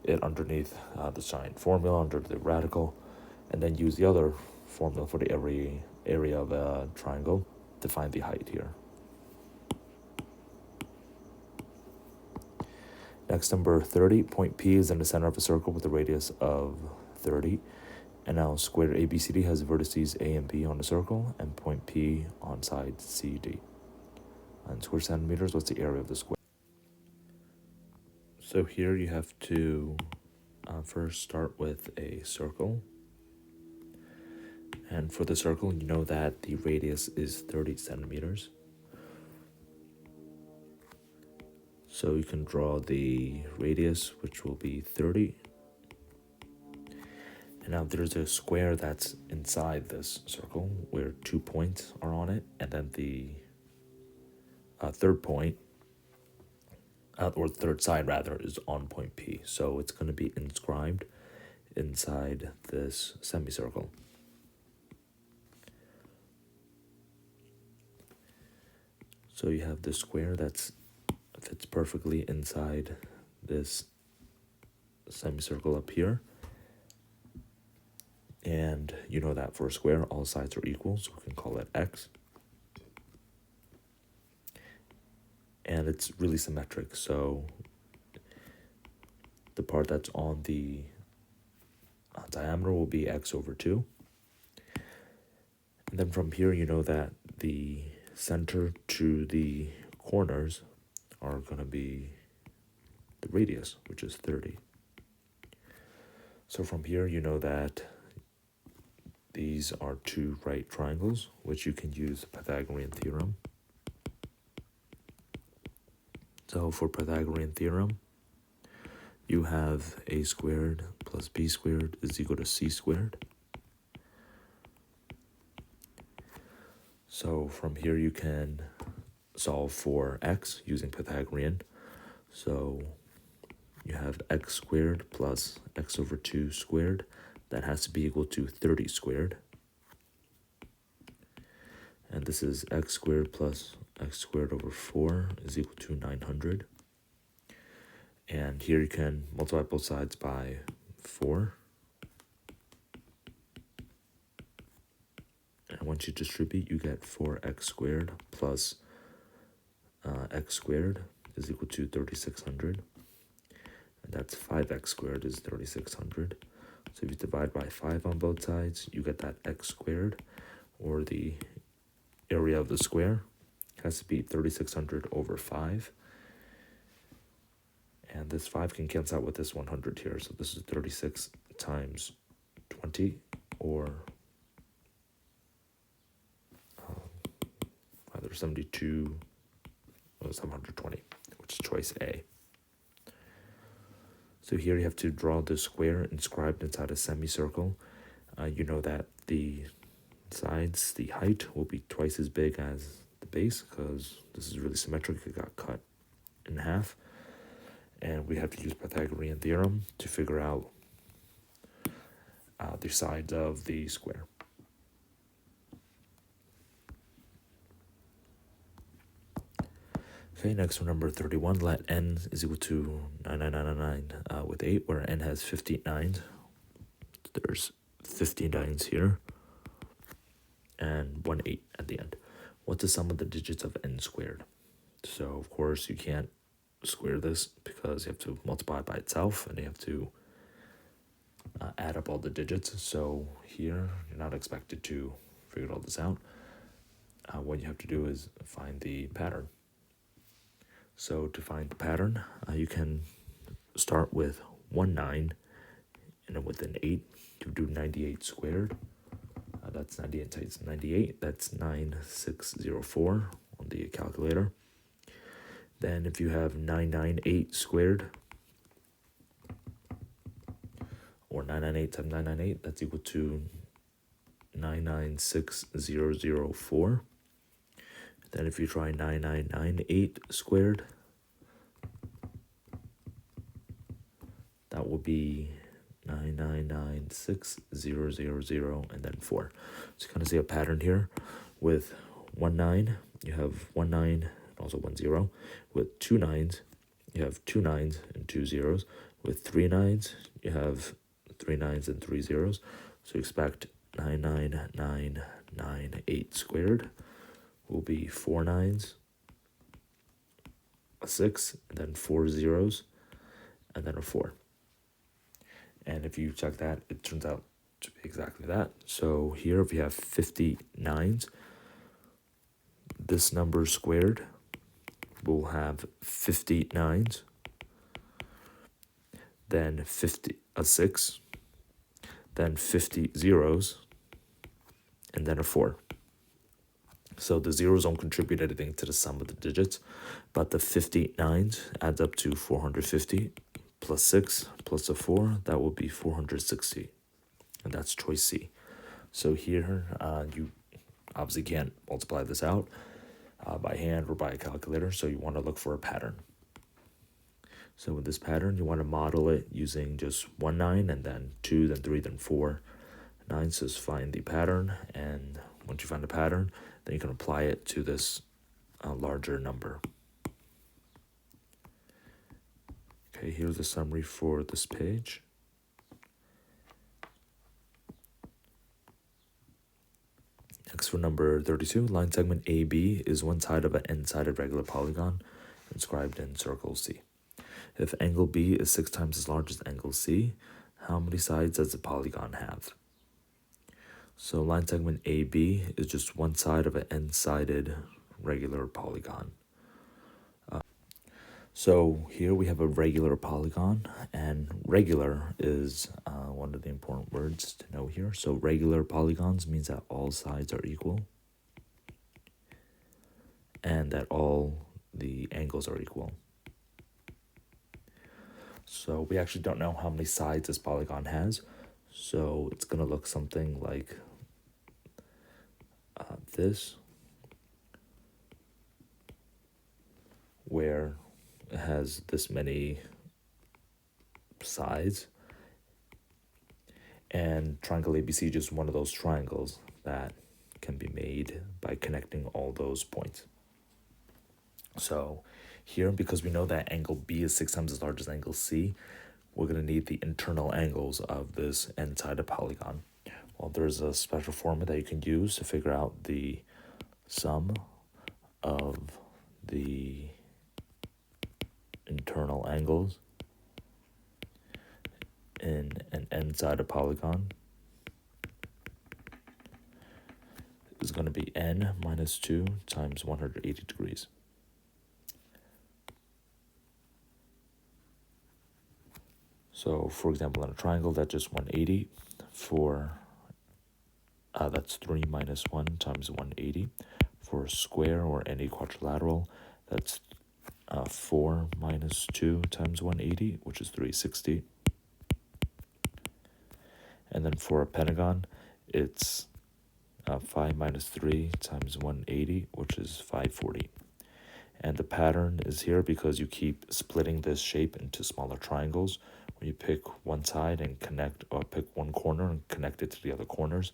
it underneath the sign formula under the radical, and then use the other formula for the area of a triangle to find the height here. Next, number 30, point P is in the center of a circle with a radius of 30, And now square ABCD has vertices A and B on a circle and point P on side CD. And square centimeters, what's the area of the square? So here you have to first start with a circle. And for the circle, you know that the radius is 30 centimeters. So you can draw the radius, which will be 30. And now there's a square that's inside this circle where 2 points are on it. And then the third point, or the third side rather, is on point P. So it's going to be inscribed inside this semicircle. So you have the square that fits perfectly inside this semicircle up here. And you know that for a square, all sides are equal, so we can call it X. And it's really symmetric, so the part that's on the diameter will be X over 2. And then from here, you know that the center to the corners are going to be the radius, which is 30. So from here, you know that these are two right triangles, which you can use the Pythagorean theorem. So for Pythagorean theorem, you have a squared plus b squared is equal to c squared. So from here you can solve for x using Pythagorean. So you have x squared plus x over 2 squared. That has to be equal to 30 squared. And this is x squared plus x squared over 4 is equal to 900. And here you can multiply both sides by 4. And once you distribute, you get 4x squared plus x squared is equal to 3600. And that's 5x squared is 3600. So if you divide by 5 on both sides, you get that x squared, or the area of the square has to be 3600 over 5. And this 5 can cancel out with this 100 here. So this is 36 times 20, or either 72 or 720, which is choice A. So here you have to draw the square inscribed inside a semicircle. You know that the sides, the height will be twice as big as the base, because this is really symmetric. It got cut in half. And we have to use Pythagorean theorem to figure out the sides of the square. Okay, next one, number 31. Let n is equal to 99999 with 8, where n has 15 nines. There's 15 nines here, and 1 8 at the end. What's the sum of the digits of n squared? So, of course, you can't square this because you have to multiply by itself, and you have to add up all the digits. So here, you're not expected to figure all this out. What you have to do is find the pattern. So to find the pattern, you can start with 1 9, and then with an 8, you do 98 squared. That's 98 times 98. That's 9604 on the calculator. Then if you have 998 squared, or 998 times 998, that's equal to 996004. Then if you try 9998 squared, that will be 9996000 and then 4. So you kind of see a pattern here. With 1 9, you have 1 9 and also 1 0. With 2 9s, you have 2 9s and 2 zeros. With 3 9s, you have 3 9s and 3 zeros. So you expect 99998 squared will be 4 9s, a 6, and then 4 zeros, and then a 4. And if you check that, it turns out to be exactly that. So here if we have 59s, this number squared will have 59s, then 6, then 50 zeros, and then a 4. So the zeros don't contribute anything to the sum of the digits, but the 59s adds up to 450 plus 6 plus a 4, that will be 460. And that's choice C. So here you obviously can't multiply this out by hand or by a calculator, so you want to look for a pattern. So with this pattern, you want to model it using just 1 9 and then 2, then 3, then 4. 9 says find the pattern, and once you find the pattern, then you can apply it to this larger number. Okay, here's the summary for this page. Next, for number 32, line segment AB is one side of an n-sided regular polygon inscribed in circle C. If angle B is 6 times as large as angle C, how many sides does the polygon have? So line segment AB is just one side of an n-sided regular polygon. So here we have a regular polygon, and regular is one of the important words to know here. So regular polygons means that all sides are equal and that all the angles are equal. So we actually don't know how many sides this polygon has, so it's going to look something like this, where it has this many sides, and triangle ABC is just one of those triangles that can be made by connecting all those points. So here, because we know that angle B is 6 times as large as angle C, we're going to need the internal angles of this n-sided polygon. Well, there's a special formula that you can use to figure out the sum of the internal angles in an n-sided polygon is going to be n minus 2 times 180 degrees. So, for example, in a triangle, that's just 180. That's 3 minus 1 times 180. For a square or any quadrilateral, that's 4 minus 2 times 180, which is 360. And then for a pentagon, it's 5 minus 3 times 180, which is 540. And the pattern is here because you keep splitting this shape into smaller triangles. When you pick one side and connect, or pick one corner and connect it to the other corners,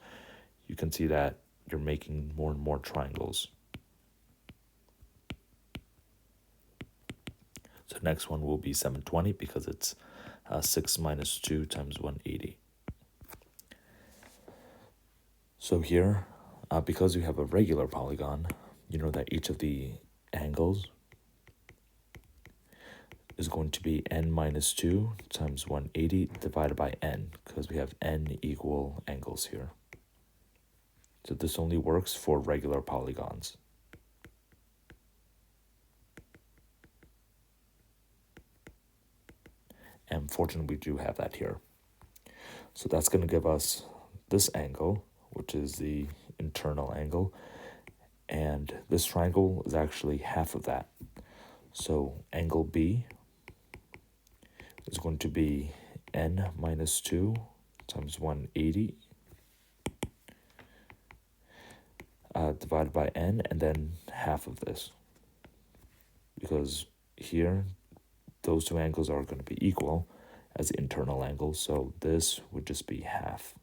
you can see that you're making more and more triangles. So next one will be 720 because it's 6 minus 2 times 180. So here, because you have a regular polygon, you know that each of the angles is going to be n minus 2 times 180 divided by n, because we have n equal angles here. So this only works for regular polygons. And fortunately, we do have that here. So that's going to give us this angle, which is the internal angle. And this triangle is actually half of that. So angle B is going to be n minus 2 times 180 divided by n, and then half of this. Because here, those two angles are going to be equal as the internal angles, so this would just be half.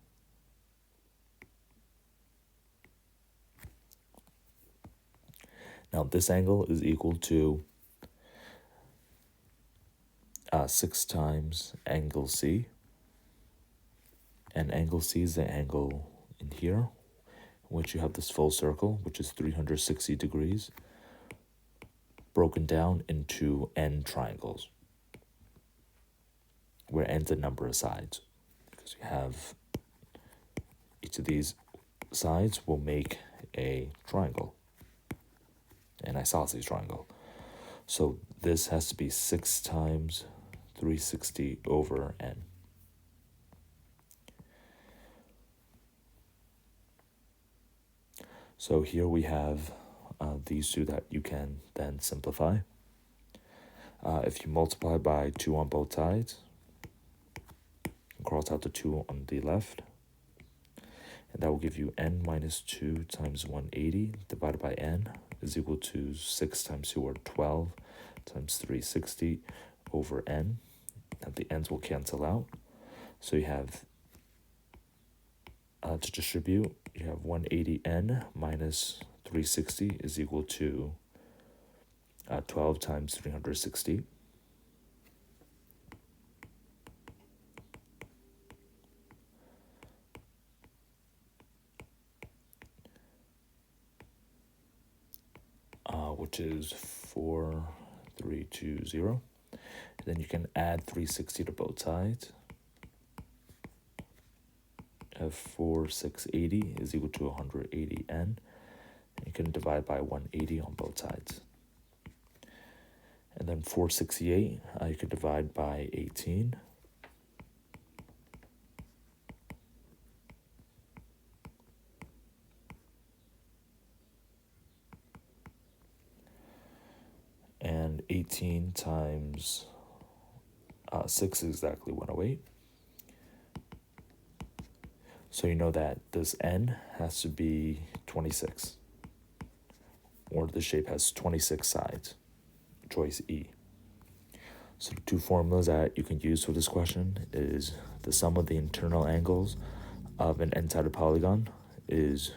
Now this angle is equal to 6 times angle C, and angle C is the angle in here, in which you have this full circle, which is 360 degrees, broken down into n triangles, where n's a number of sides, because you have each of these sides will make a triangle, an isosceles triangle. So this has to be 6 times 360 over n. So here we have these two that you can then simplify. If you multiply by 2 on both sides, cross out the 2 on the left, and that will give you n minus 2 times 180 divided by n is equal to 6 times 2, or 12, times 360 over n. And the n's will cancel out. So you have, to distribute, you have 180n minus 360 is equal to 12 times 360. Which is 4320. And then you can add 360 to both sides. Have 4680 is equal to 180n. You can divide by 180 on both sides. And then 468, you can divide by 18. And 18 times 6 is exactly 108. So you know that this n has to be 26. Or the shape has 26 sides. Choice E. So the two formulas that you can use for this question is the sum of the internal angles of an n-sided polygon is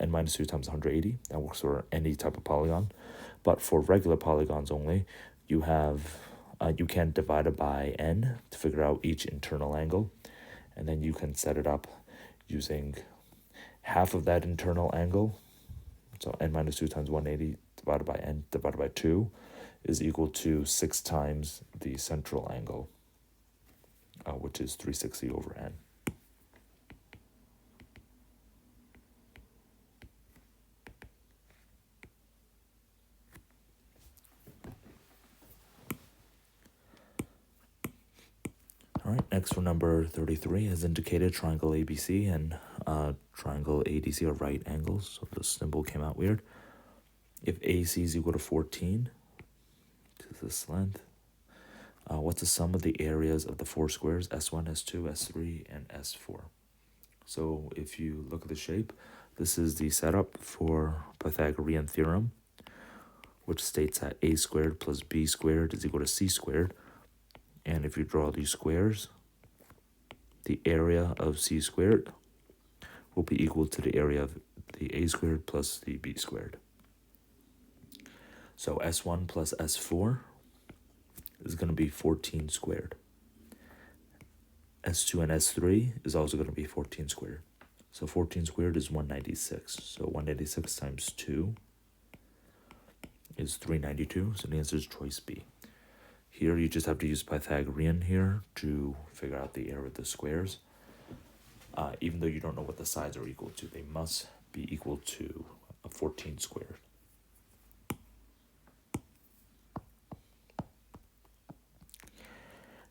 n minus 2 times 180. That works for any type of polygon. But for regular polygons only, you have you can divide it by n to figure out each internal angle. And then you can set it up using half of that internal angle. So n minus 2 times 180 divided by n divided by 2 is equal to 6 times the central angle, which is 360 over n. All right, next for number 33, as indicated, triangle ABC and triangle ADC are right angles, so the symbol came out weird. If AC is equal to 14, to this length, what's the sum of the areas of the four squares, S1, S2, S3, and S4? So if you look at the shape, this is the setup for Pythagorean theorem, which states that a squared plus b squared is equal to c squared. And if you draw these squares, the area of c squared will be equal to the area of the a squared plus the b squared. So S1 plus S4 is going to be 14 squared. S2 and S3 is also going to be 14 squared. So 14 squared is 196. So 196 times 2 is 392. So the answer is choice B. Here you just have to use Pythagorean here to figure out the area of the squares. Even though you don't know what the sides are equal to, they must be equal to 14 squared.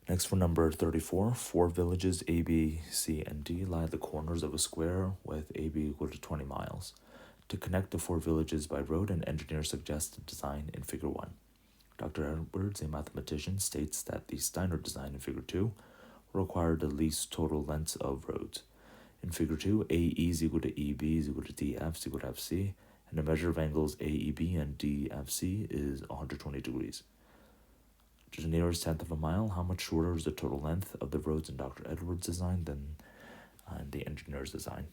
Next for number 34, 4 villages A, B, C, and D lie at the corners of a square with AB equal to 20 miles. To connect the 4 villages by road, an engineer suggests a design in Figure 1. Dr. Edwards, a mathematician, states that the Steiner design in Figure 2 required the least total lengths of roads. In Figure 2, AE is equal to EB is equal to DF is equal to FC, and the measure of angles AEB and DFC is 120 degrees. To the nearest tenth of a mile, how much shorter is the total length of the roads in Dr. Edwards' design than the engineer's design?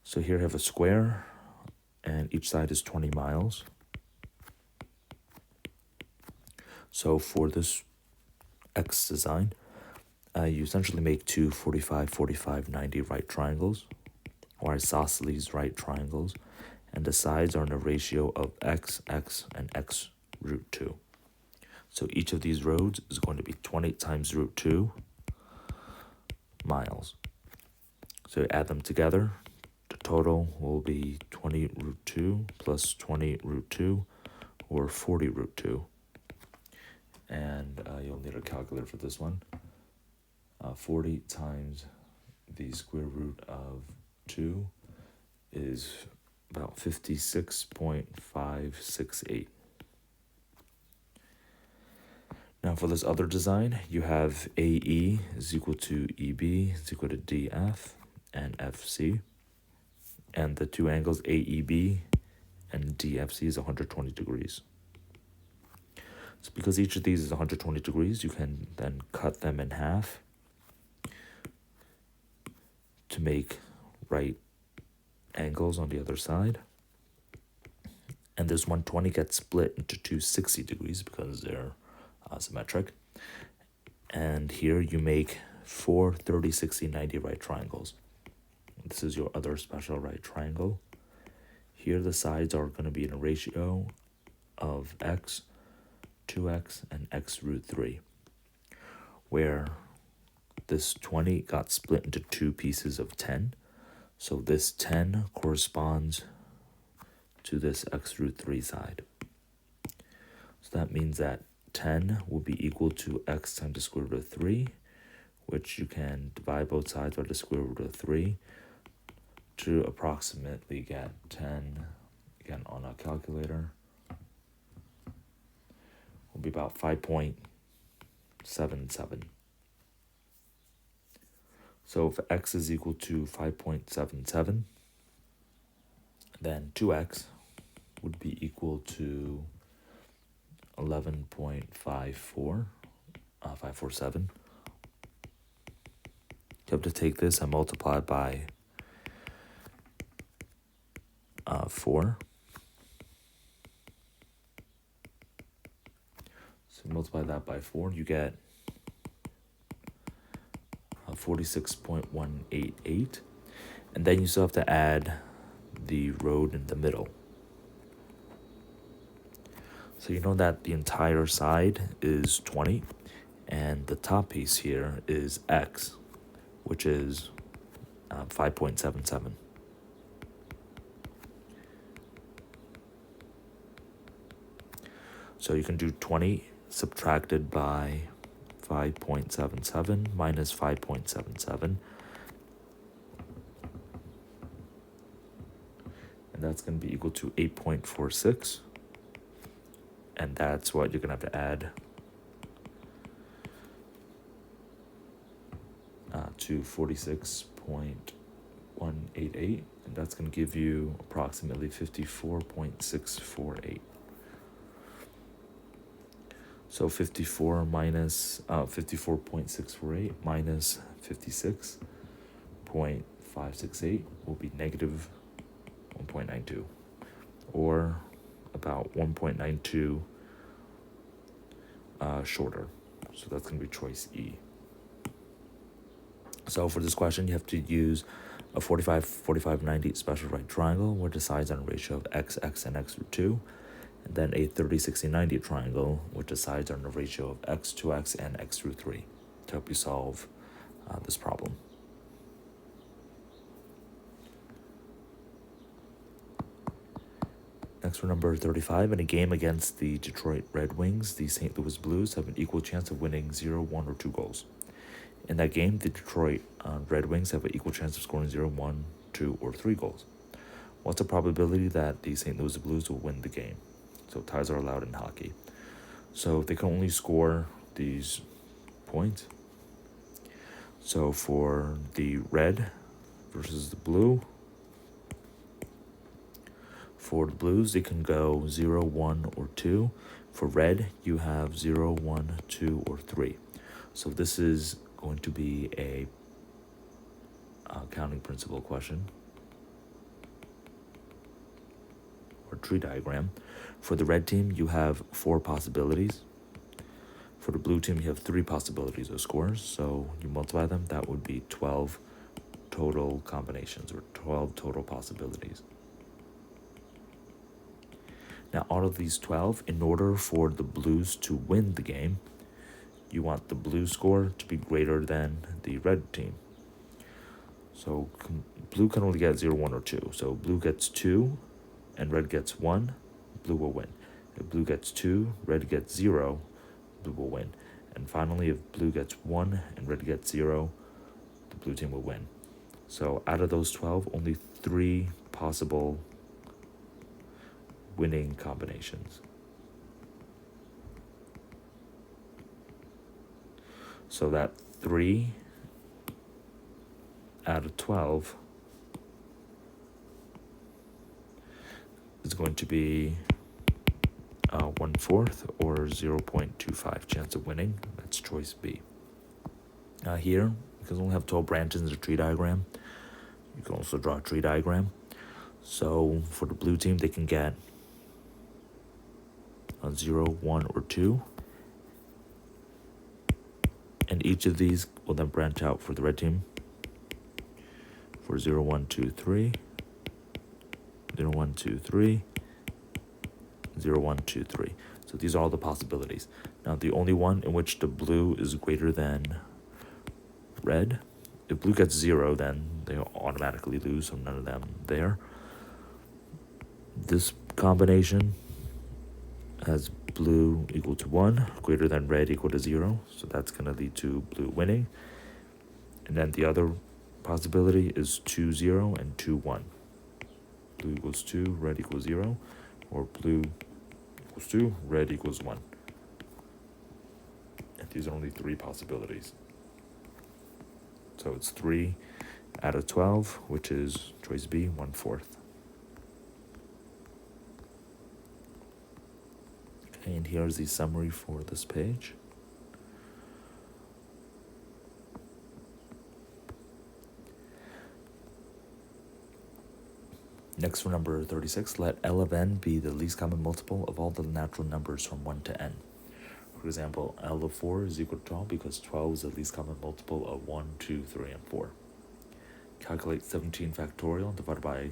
So here I have a square, and each side is 20 miles. So for this X design, you essentially make two 45, 45, 90 right triangles, or isosceles right triangles, and the sides are in a ratio of x, x, and x root 2. So each of these roads is going to be 20 times root 2 miles. So add them together. The total will be 20 root 2 plus 20 root 2, or 40 root 2. And you'll need a calculator for this one. 40 times the square root of 2 is about 56.568. Now for this other design, you have AE is equal to EB is equal to DF and FC. And the two angles AEB and DFC is 120 degrees. So because each of these is 120 degrees, you can then cut them in half to make right angles on the other side. And this 120 gets split into two 60 degrees because they're symmetric. And here you make 4 30, 60, 90 right triangles. This is your other special right triangle. Here the sides are going to be in a ratio of x, 2x, and x root 3, where this 20 got split into two pieces of 10. So this 10 corresponds to this x root 3 side. So that means that 10 will be equal to x times the square root of 3, which you can divide both sides by the square root of 3 to approximately get 10, again on a calculator, will be about 5.77. So if x is equal to 5.77, then 2x would be equal to 547. You have to take this and multiply it by 4. So multiply that by 4, you get 46.188. And then you still have to add the road in the middle. So you know that the entire side is 20, and the top piece here is x, which is 5.77. So you can do 20 subtracted by 5.77 minus 5.77. And that's going to be equal to 8.46. And that's what you're going to have to add to 46.188. And that's going to give you approximately 54.648. So 54 minus 54.648 minus 56.568 will be negative 1.92, or about 1.92 shorter. So that's going to be choice E. So for this question, you have to use a 45-90 special right triangle where the sides are in a ratio of x, x, and x root 2. And then a 30-60-90 triangle, which the sides are in a ratio of x, 2x, and x root 3 to help you solve this problem. Next, for number 35, in a game against the Detroit Red Wings, the St. Louis Blues have an equal chance of winning 0, 1, or 2 goals. In that game, the Detroit Red Wings have an equal chance of scoring 0, 1, 2, or 3 goals. What's the probability that the St. Louis Blues will win the game? So ties are allowed in hockey. So they can only score these points. So for the red versus the blue, for the Blues, they can go 0, 1, or 2. For red, you have 0, 1, 2, or 3. So this is going to be a counting principle question or tree diagram. For the red team, you have 4 possibilities. For the blue team, you have 3 possibilities of scores. So you multiply them, that would be 12 total combinations or 12 total possibilities. Now, out of these 12, in order for the Blues to win the game, you want the blue score to be greater than the red team. So blue can only get 0, 1, or 2. So blue gets 2 and red gets 1, blue will win. If blue gets 2, red gets 0, blue will win. And finally, if blue gets 1 and red gets 0, the blue team will win. So out of those 12, only 3 possible winning combinations. So that 3 out of 12 is going to be 1/4 or 0.25 chance of winning. That's choice B. Here, because we only have 12 branches in the tree diagram, you can also draw a tree diagram. So for the blue team, they can get a 0, 1, or 2. And each of these will then branch out for the red team for 0, 1, 2, 3, 0, 1, 2, 3, 0, 1, 2, 3. So these are all the possibilities. Now the only one in which the blue is greater than red, if blue gets 0, then they automatically lose, so none of them there. This combination has blue equal to 1, greater than red equal to 0, so that's going to lead to blue winning. And then the other possibility is 2, 0 and 2, 1. Blue equals 2, red equals 0, or blue equals 2, red equals 1. And these are only 3 possibilities. So it's 3 out of 12, which is choice B, 1/4. Okay, and here's the summary for this page. Next, for number 36, let L of n be the least common multiple of all the natural numbers from 1 to n. For example, L of 4 is equal to 12 because 12 is the least common multiple of 1, 2, 3, and 4. Calculate 17 factorial divided by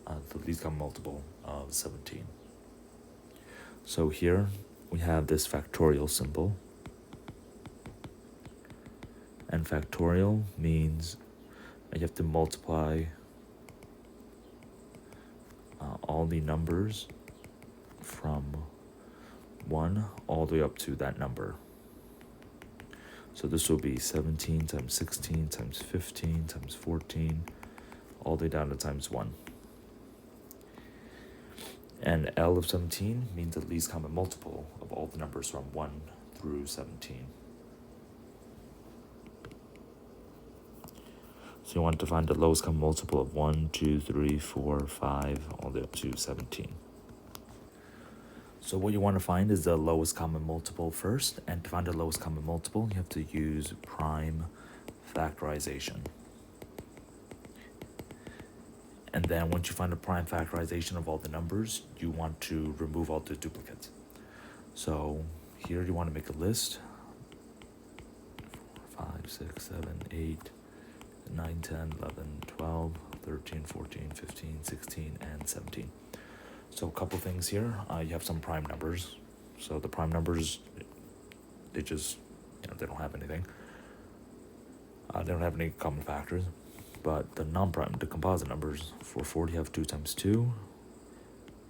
the least common multiple of 17. So here we have this factorial symbol. And factorial means you have to multiply all the numbers from 1 all the way up to that number. So this will be 17 times 16 times 15 times 14, all the way down to times 1. And L of 17 means the least common multiple of all the numbers from 1 through 17. So you want to find the lowest common multiple of 1, 2, 3, 4, 5, all the way up to 17. So what you want to find is the lowest common multiple first, and to find the lowest common multiple, you have to use prime factorization. And then once you find the prime factorization of all the numbers, you want to remove all the duplicates. So here you want to make a list. 4, 5, 6, 7, 8, 9, 10, 11, 12, 13, 14, 15, 16, and 17. So a couple things here. You have some prime numbers. So the prime numbers, they just, they don't have anything. They don't have any common factors. But the non-prime, the composite numbers, for 4 you have 2 times 2,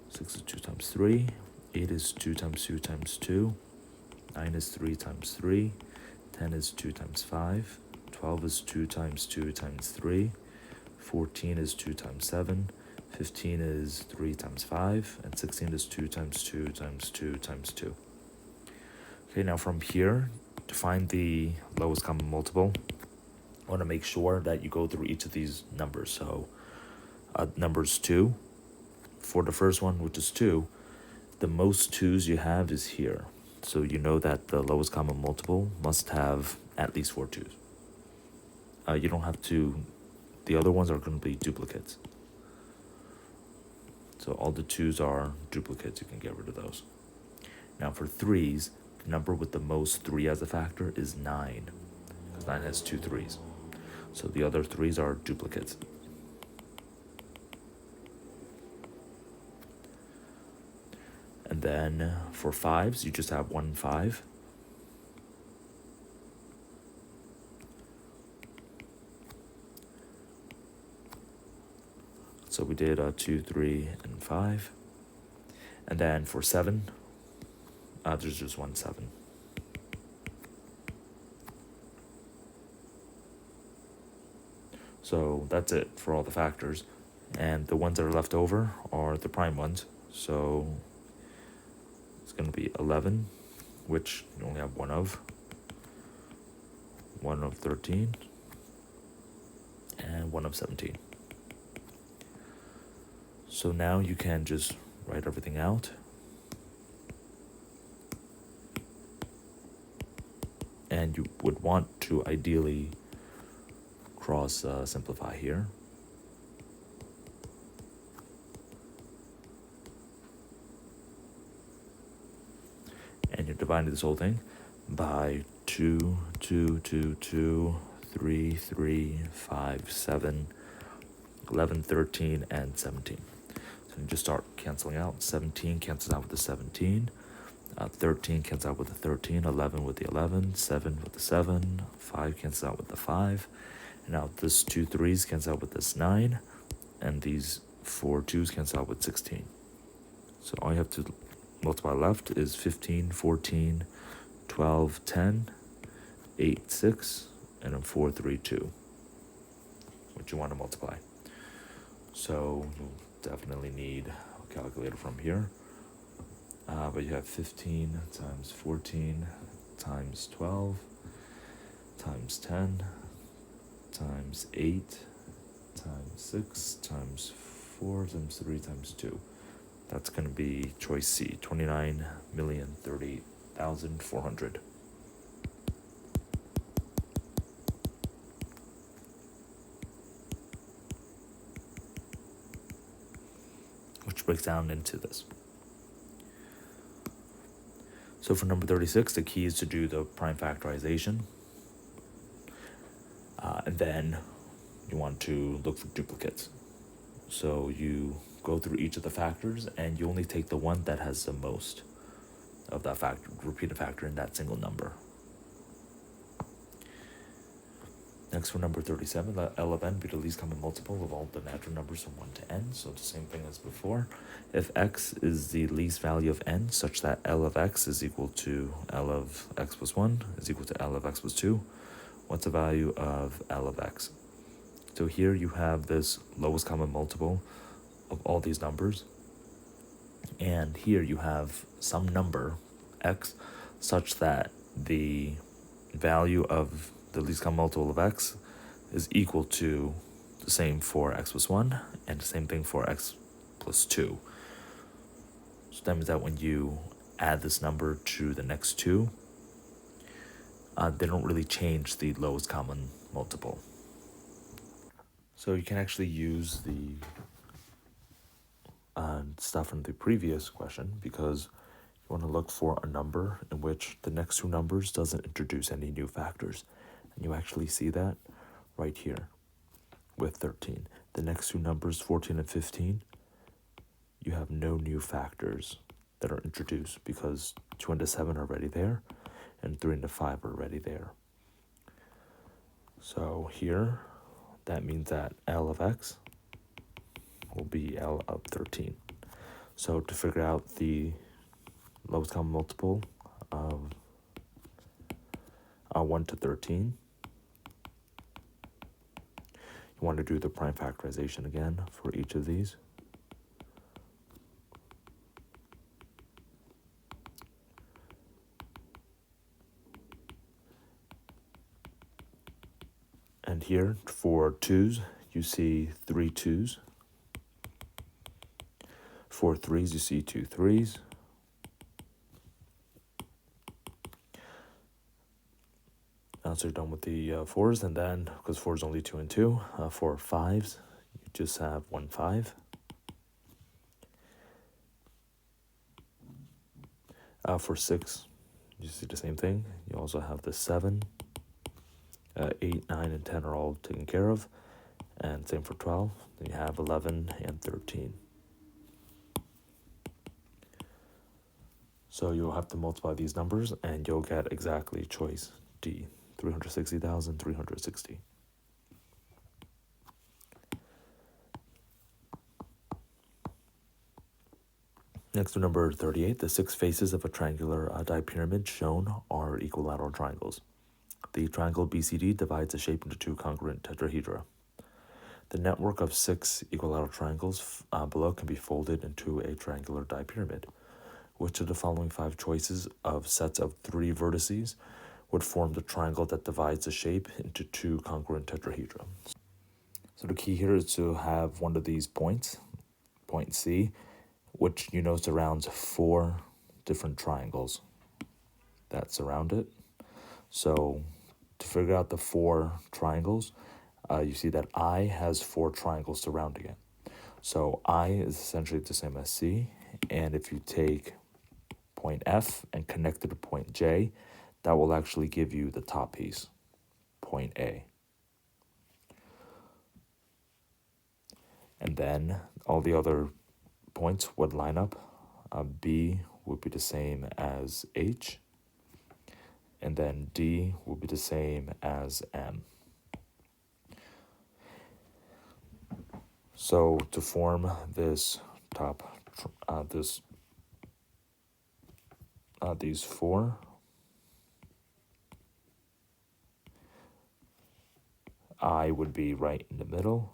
6 is 2 times 3, 8 is 2 times 2 times 2, 9 is 3 times 3, 10 is 2 times 5, 12 is 2 times 2 times 3, 14 is 2 times 7, 15 is 3 times 5, and 16 is 2 times 2 times 2 times 2. Okay, now from here, to find the lowest common multiple, I want to make sure that you go through each of these numbers. So numbers 2, for the first one, which is 2, the most 2's you have is here. So you know that the lowest common multiple must have at least 4 2's. You don't have to, the other ones are going to be duplicates. So all the 2's are duplicates, you can get rid of those. Now for 3's, the number with the most 3 as a factor is 9, because 9 has 2 3's. So the other 3's are duplicates. And then for 5's, you just have 1 5. So we did 2, 3, and 5. And then for 7, there's just 1 7. So that's it for all the factors. And the ones that are left over are the prime ones. So it's going to be 11, which you only have one of 13, and 1 of 17. So now you can just write everything out. And you would want to ideally cross simplify here. And you're dividing this whole thing by 2, 2, 2, 2, 3, 3, 5, 7, 11, 13, and 17. So you just start canceling out. 17 cancels out with the 17. 13 cancels out with the 13. 11 with the 11. 7 with the 7. 5 cancels out with the 5. And now this 2 3s cancel out with this 9. And these 4 2s cancel out with 16. So all you have to multiply left is 15, 14, 12, 10, 8, 6, and then 4, 3, 2, which you want to multiply. So you'll definitely need a calculator from here. But you have 15 times 14 times 12 times 10 times 8 times 6 times 4 times 3 times 2. That's going to be choice C, 29,038,400. Which breaks down into this. So for number 36, the key is to do the prime factorization. And then you want to look for duplicates. So you go through each of the factors, and you only take the one that has the most of that factor, repeated factor in that single number. Next, for number 37, let L of n be the least common multiple of all the natural numbers from 1 to n. So the same thing as before. If x is the least value of n, such that L of x is equal to L of x plus 1 is equal to L of x plus 2, what's the value of L of x? So here you have this lowest common multiple of all these numbers. And here you have some number, x, such that the value of the least common multiple of x is equal to the same for x plus 1 and the same thing for x plus 2. So that means that when you add this number to the next two, they don't really change the lowest common multiple. So you can actually use the stuff from the previous question, because you want to look for a number in which the next two numbers doesn't introduce any new factors. And you actually see that right here with 13. The next two numbers, 14 and 15, you have no new factors that are introduced because 2 and 7 are already there and 3 and 5 are already there. So here, that means that L of x will be L of 13. So to figure out the lowest common multiple of 1 to 13, you want to do the prime factorization again for each of these. And here for 2's, you see 3 2's. For 3's, you see 2 3's. So you're done with the 4's, and then, because 4 is only 2 and 2, for 5's, you just have 1 5. For 6, you see the same thing. You also have the 7, 8, 9, and 10 are all taken care of. And same for 12. Then you have 11 and 13. So you'll have to multiply these numbers, and you'll get exactly choice D, 360,360. Next to number 38, the six faces of a triangular dipyramid shown are equilateral triangles. The triangle BCD divides the shape into two congruent tetrahedra. The network of six equilateral triangles below can be folded into a triangular dipyramid. Which of the following five choices of sets of three vertices would form the triangle that divides the shape into two congruent tetrahedra? So the key here is to have one of these points, point C, which surrounds four different triangles that surround it. So to figure out the four triangles, you see that I has four triangles surrounding it. So I is essentially the same as C, and if you take point F and connect it to point J, that will actually give you the top piece, point A. And then all the other points would line up. B would be the same as H, and then D would be the same as M. So to form this these four, I would be right in the middle,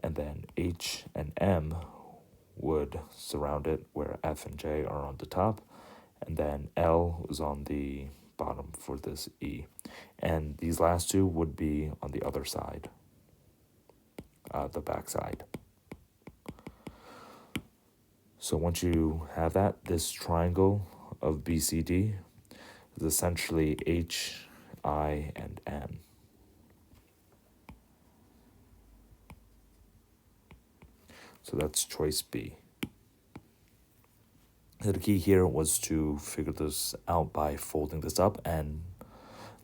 and then H and M would surround it where F and J are on the top, and then L is on the bottom for this E. And these last two would be on the other side, the back side. So once you have that, this triangle of BCD is essentially H, I, and M. So that's choice B. So the key here was to figure this out by folding this up and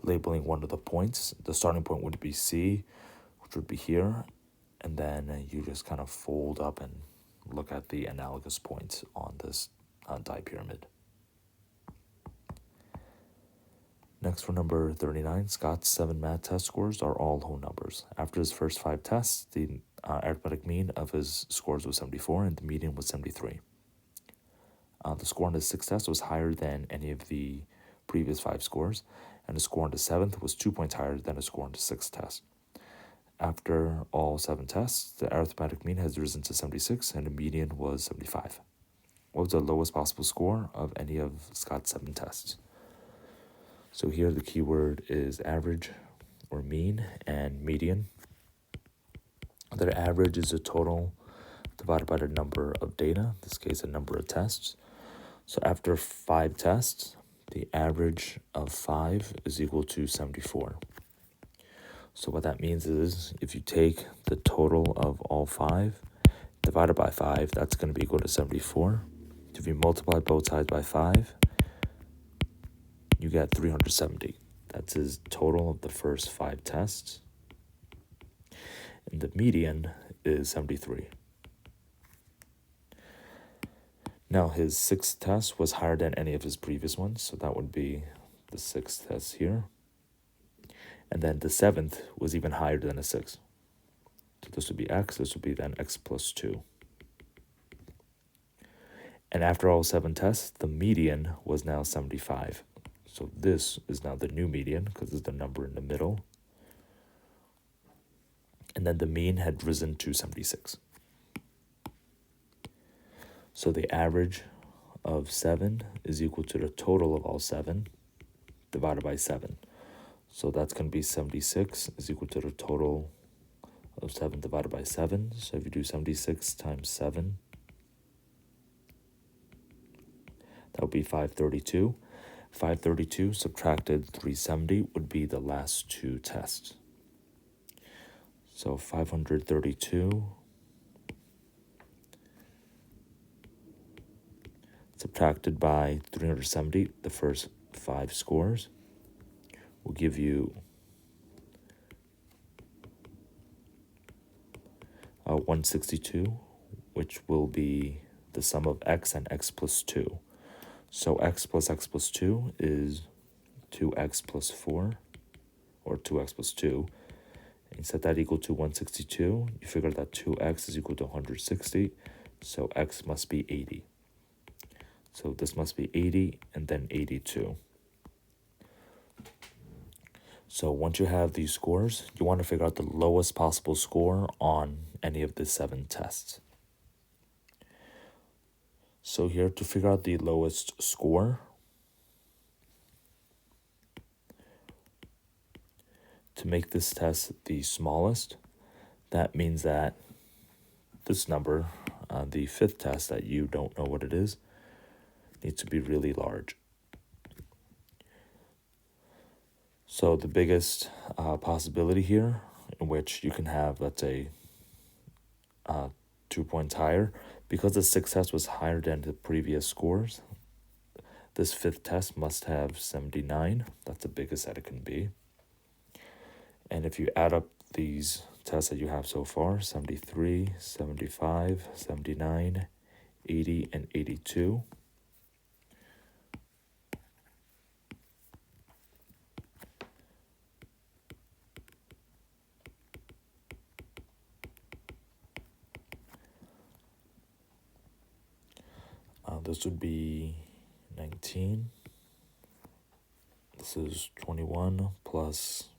labeling one of the points. The starting point would be C, which would be here, and then you just kind of fold up and look at the analogous points on this dipyramid. Next, for number 39, Scott's 7 math test scores are all whole numbers. After his first 5 tests, the arithmetic mean of his scores was 74 and the median was 73. The score on his 6th test was higher than any of the previous 5 scores, and his score on the 7th was 2 points higher than his score on the 6th test. After all 7 tests, the arithmetic mean has risen to 76 and the median was 75. What was the lowest possible score of any of Scott's 7 tests? So here the keyword is average or mean and median. The average is the total divided by the number of data, in this case the number of tests. So after 5 tests, the average of 5 is equal to 74. So what that means is if you take the total of all 5 divided by 5, that's going to be equal to 74. If you multiply both sides by 5, you get 370. That's his total of the first 5 tests. And the median is 73. Now his 6th test was higher than any of his previous ones, so that would be the 6th test here. And then the 7th was even higher than the 6th. So this would be x, this would be then x plus 2. And after all 7 tests, the median was now 75. So this is now the new median because it's the number in the middle. And then the mean had risen to 76. So the average of 7 is equal to the total of all 7 divided by 7. So that's going to be 76 is equal to the total of 7 divided by 7. So if you do 76 times 7, that would be 532. 532 subtracted 370 would be the last 2 tests. So 532 subtracted by 370, the first 5 scores, will give you 162, which will be the sum of x and x plus 2. So x plus 2 is 2x plus 4, or 2x plus 2. And you set that equal to 162. You figure that 2x is equal to 160, so x must be 80. So this must be 80 and then 82. So once you have these scores, you want to figure out the lowest possible score on any of the 7 tests. So here, to figure out the lowest score, to make this test the smallest, that means that this number, the 5th test that you don't know what it is, needs to be really large. So the biggest possibility here, in which you can have, let's say, 2 points higher, because the 6th test was higher than the previous scores, this 5th test must have 79. That's the biggest that it can be. And if you add up these tests that you have so far, 73, 75, 79, 80, and 82, this would be 19. This is 21 plus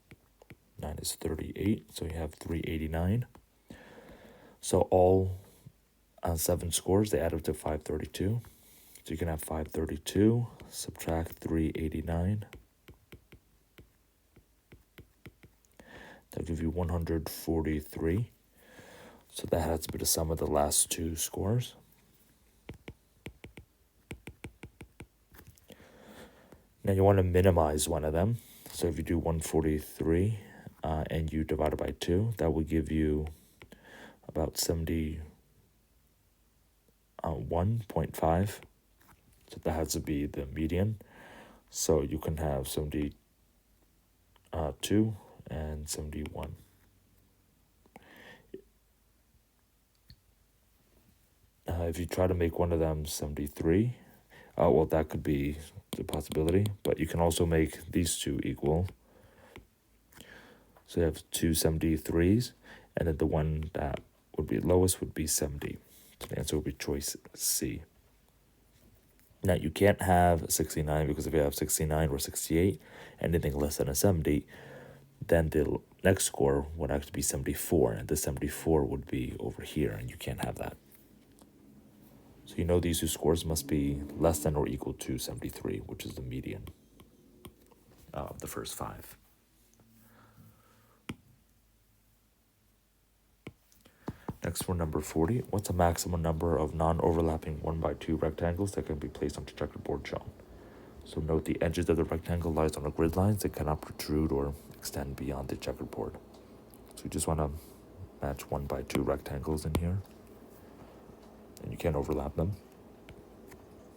9 is 38. So you have 389. So all 7 scores, they add up to 532. So you can have 532, subtract 389. That'll give you 143. So that has to be the sum of the last 2 scores. Now you want to minimize one of them. So if you do 143 and you divide it by 2, that will give you about 71.5. So that has to be the median. So you can have 72 and 71. If you try to make one of them 73, well, that could be the possibility, but you can also make these 2 equal. So you have 2 73s, and then the one that would be lowest would be 70. So the answer would be choice C. Now, you can't have 69, because if you have 69 or 68, anything less than a 70, then the next score would actually be 74, and the 74 would be over here, and you can't have that. So you know these 2 scores must be less than or equal to 73, which is the median of the first 5. Next, for number 40, what's the maximum number of non-overlapping 1x2 rectangles that can be placed on the checkerboard shown? So note the edges of the rectangle lies on a grid lines that cannot protrude or extend beyond the checkerboard. So you just want to match 1x2 rectangles in here, and you can't overlap them.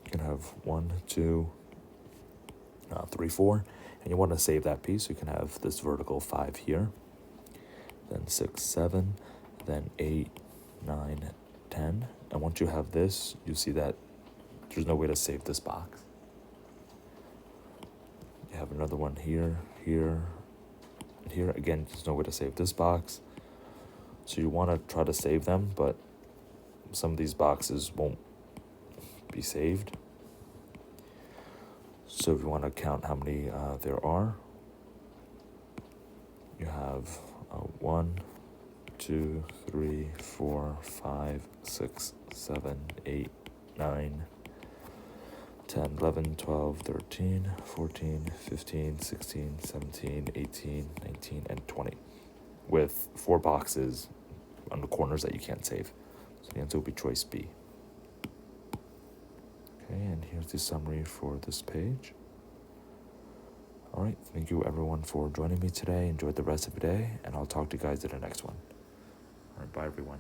You can have 1, 2, 3, 4, and you want to save that piece. So you can have this vertical 5 here, then 6, 7, then 8, 9, 10. And once you have this, you see that there's no way to save this box. You have another one here, here, and here. Again, there's no way to save this box. So you want to try to save them, but some of these boxes won't be saved. So if you want to count how many there are, you have 1, 2, 3, 4, 5, 6, 7, 8, 9, 10, 11, 12, 13, 14, 15, 16, 17, 18, 19, and 20. With 4 boxes on the corners that you can't save. So the answer will be choice B. Okay, and here's the summary for this page. All right, thank you everyone for joining me today. Enjoy the rest of the day, and I'll talk to you guys in the next one. All right, bye everyone.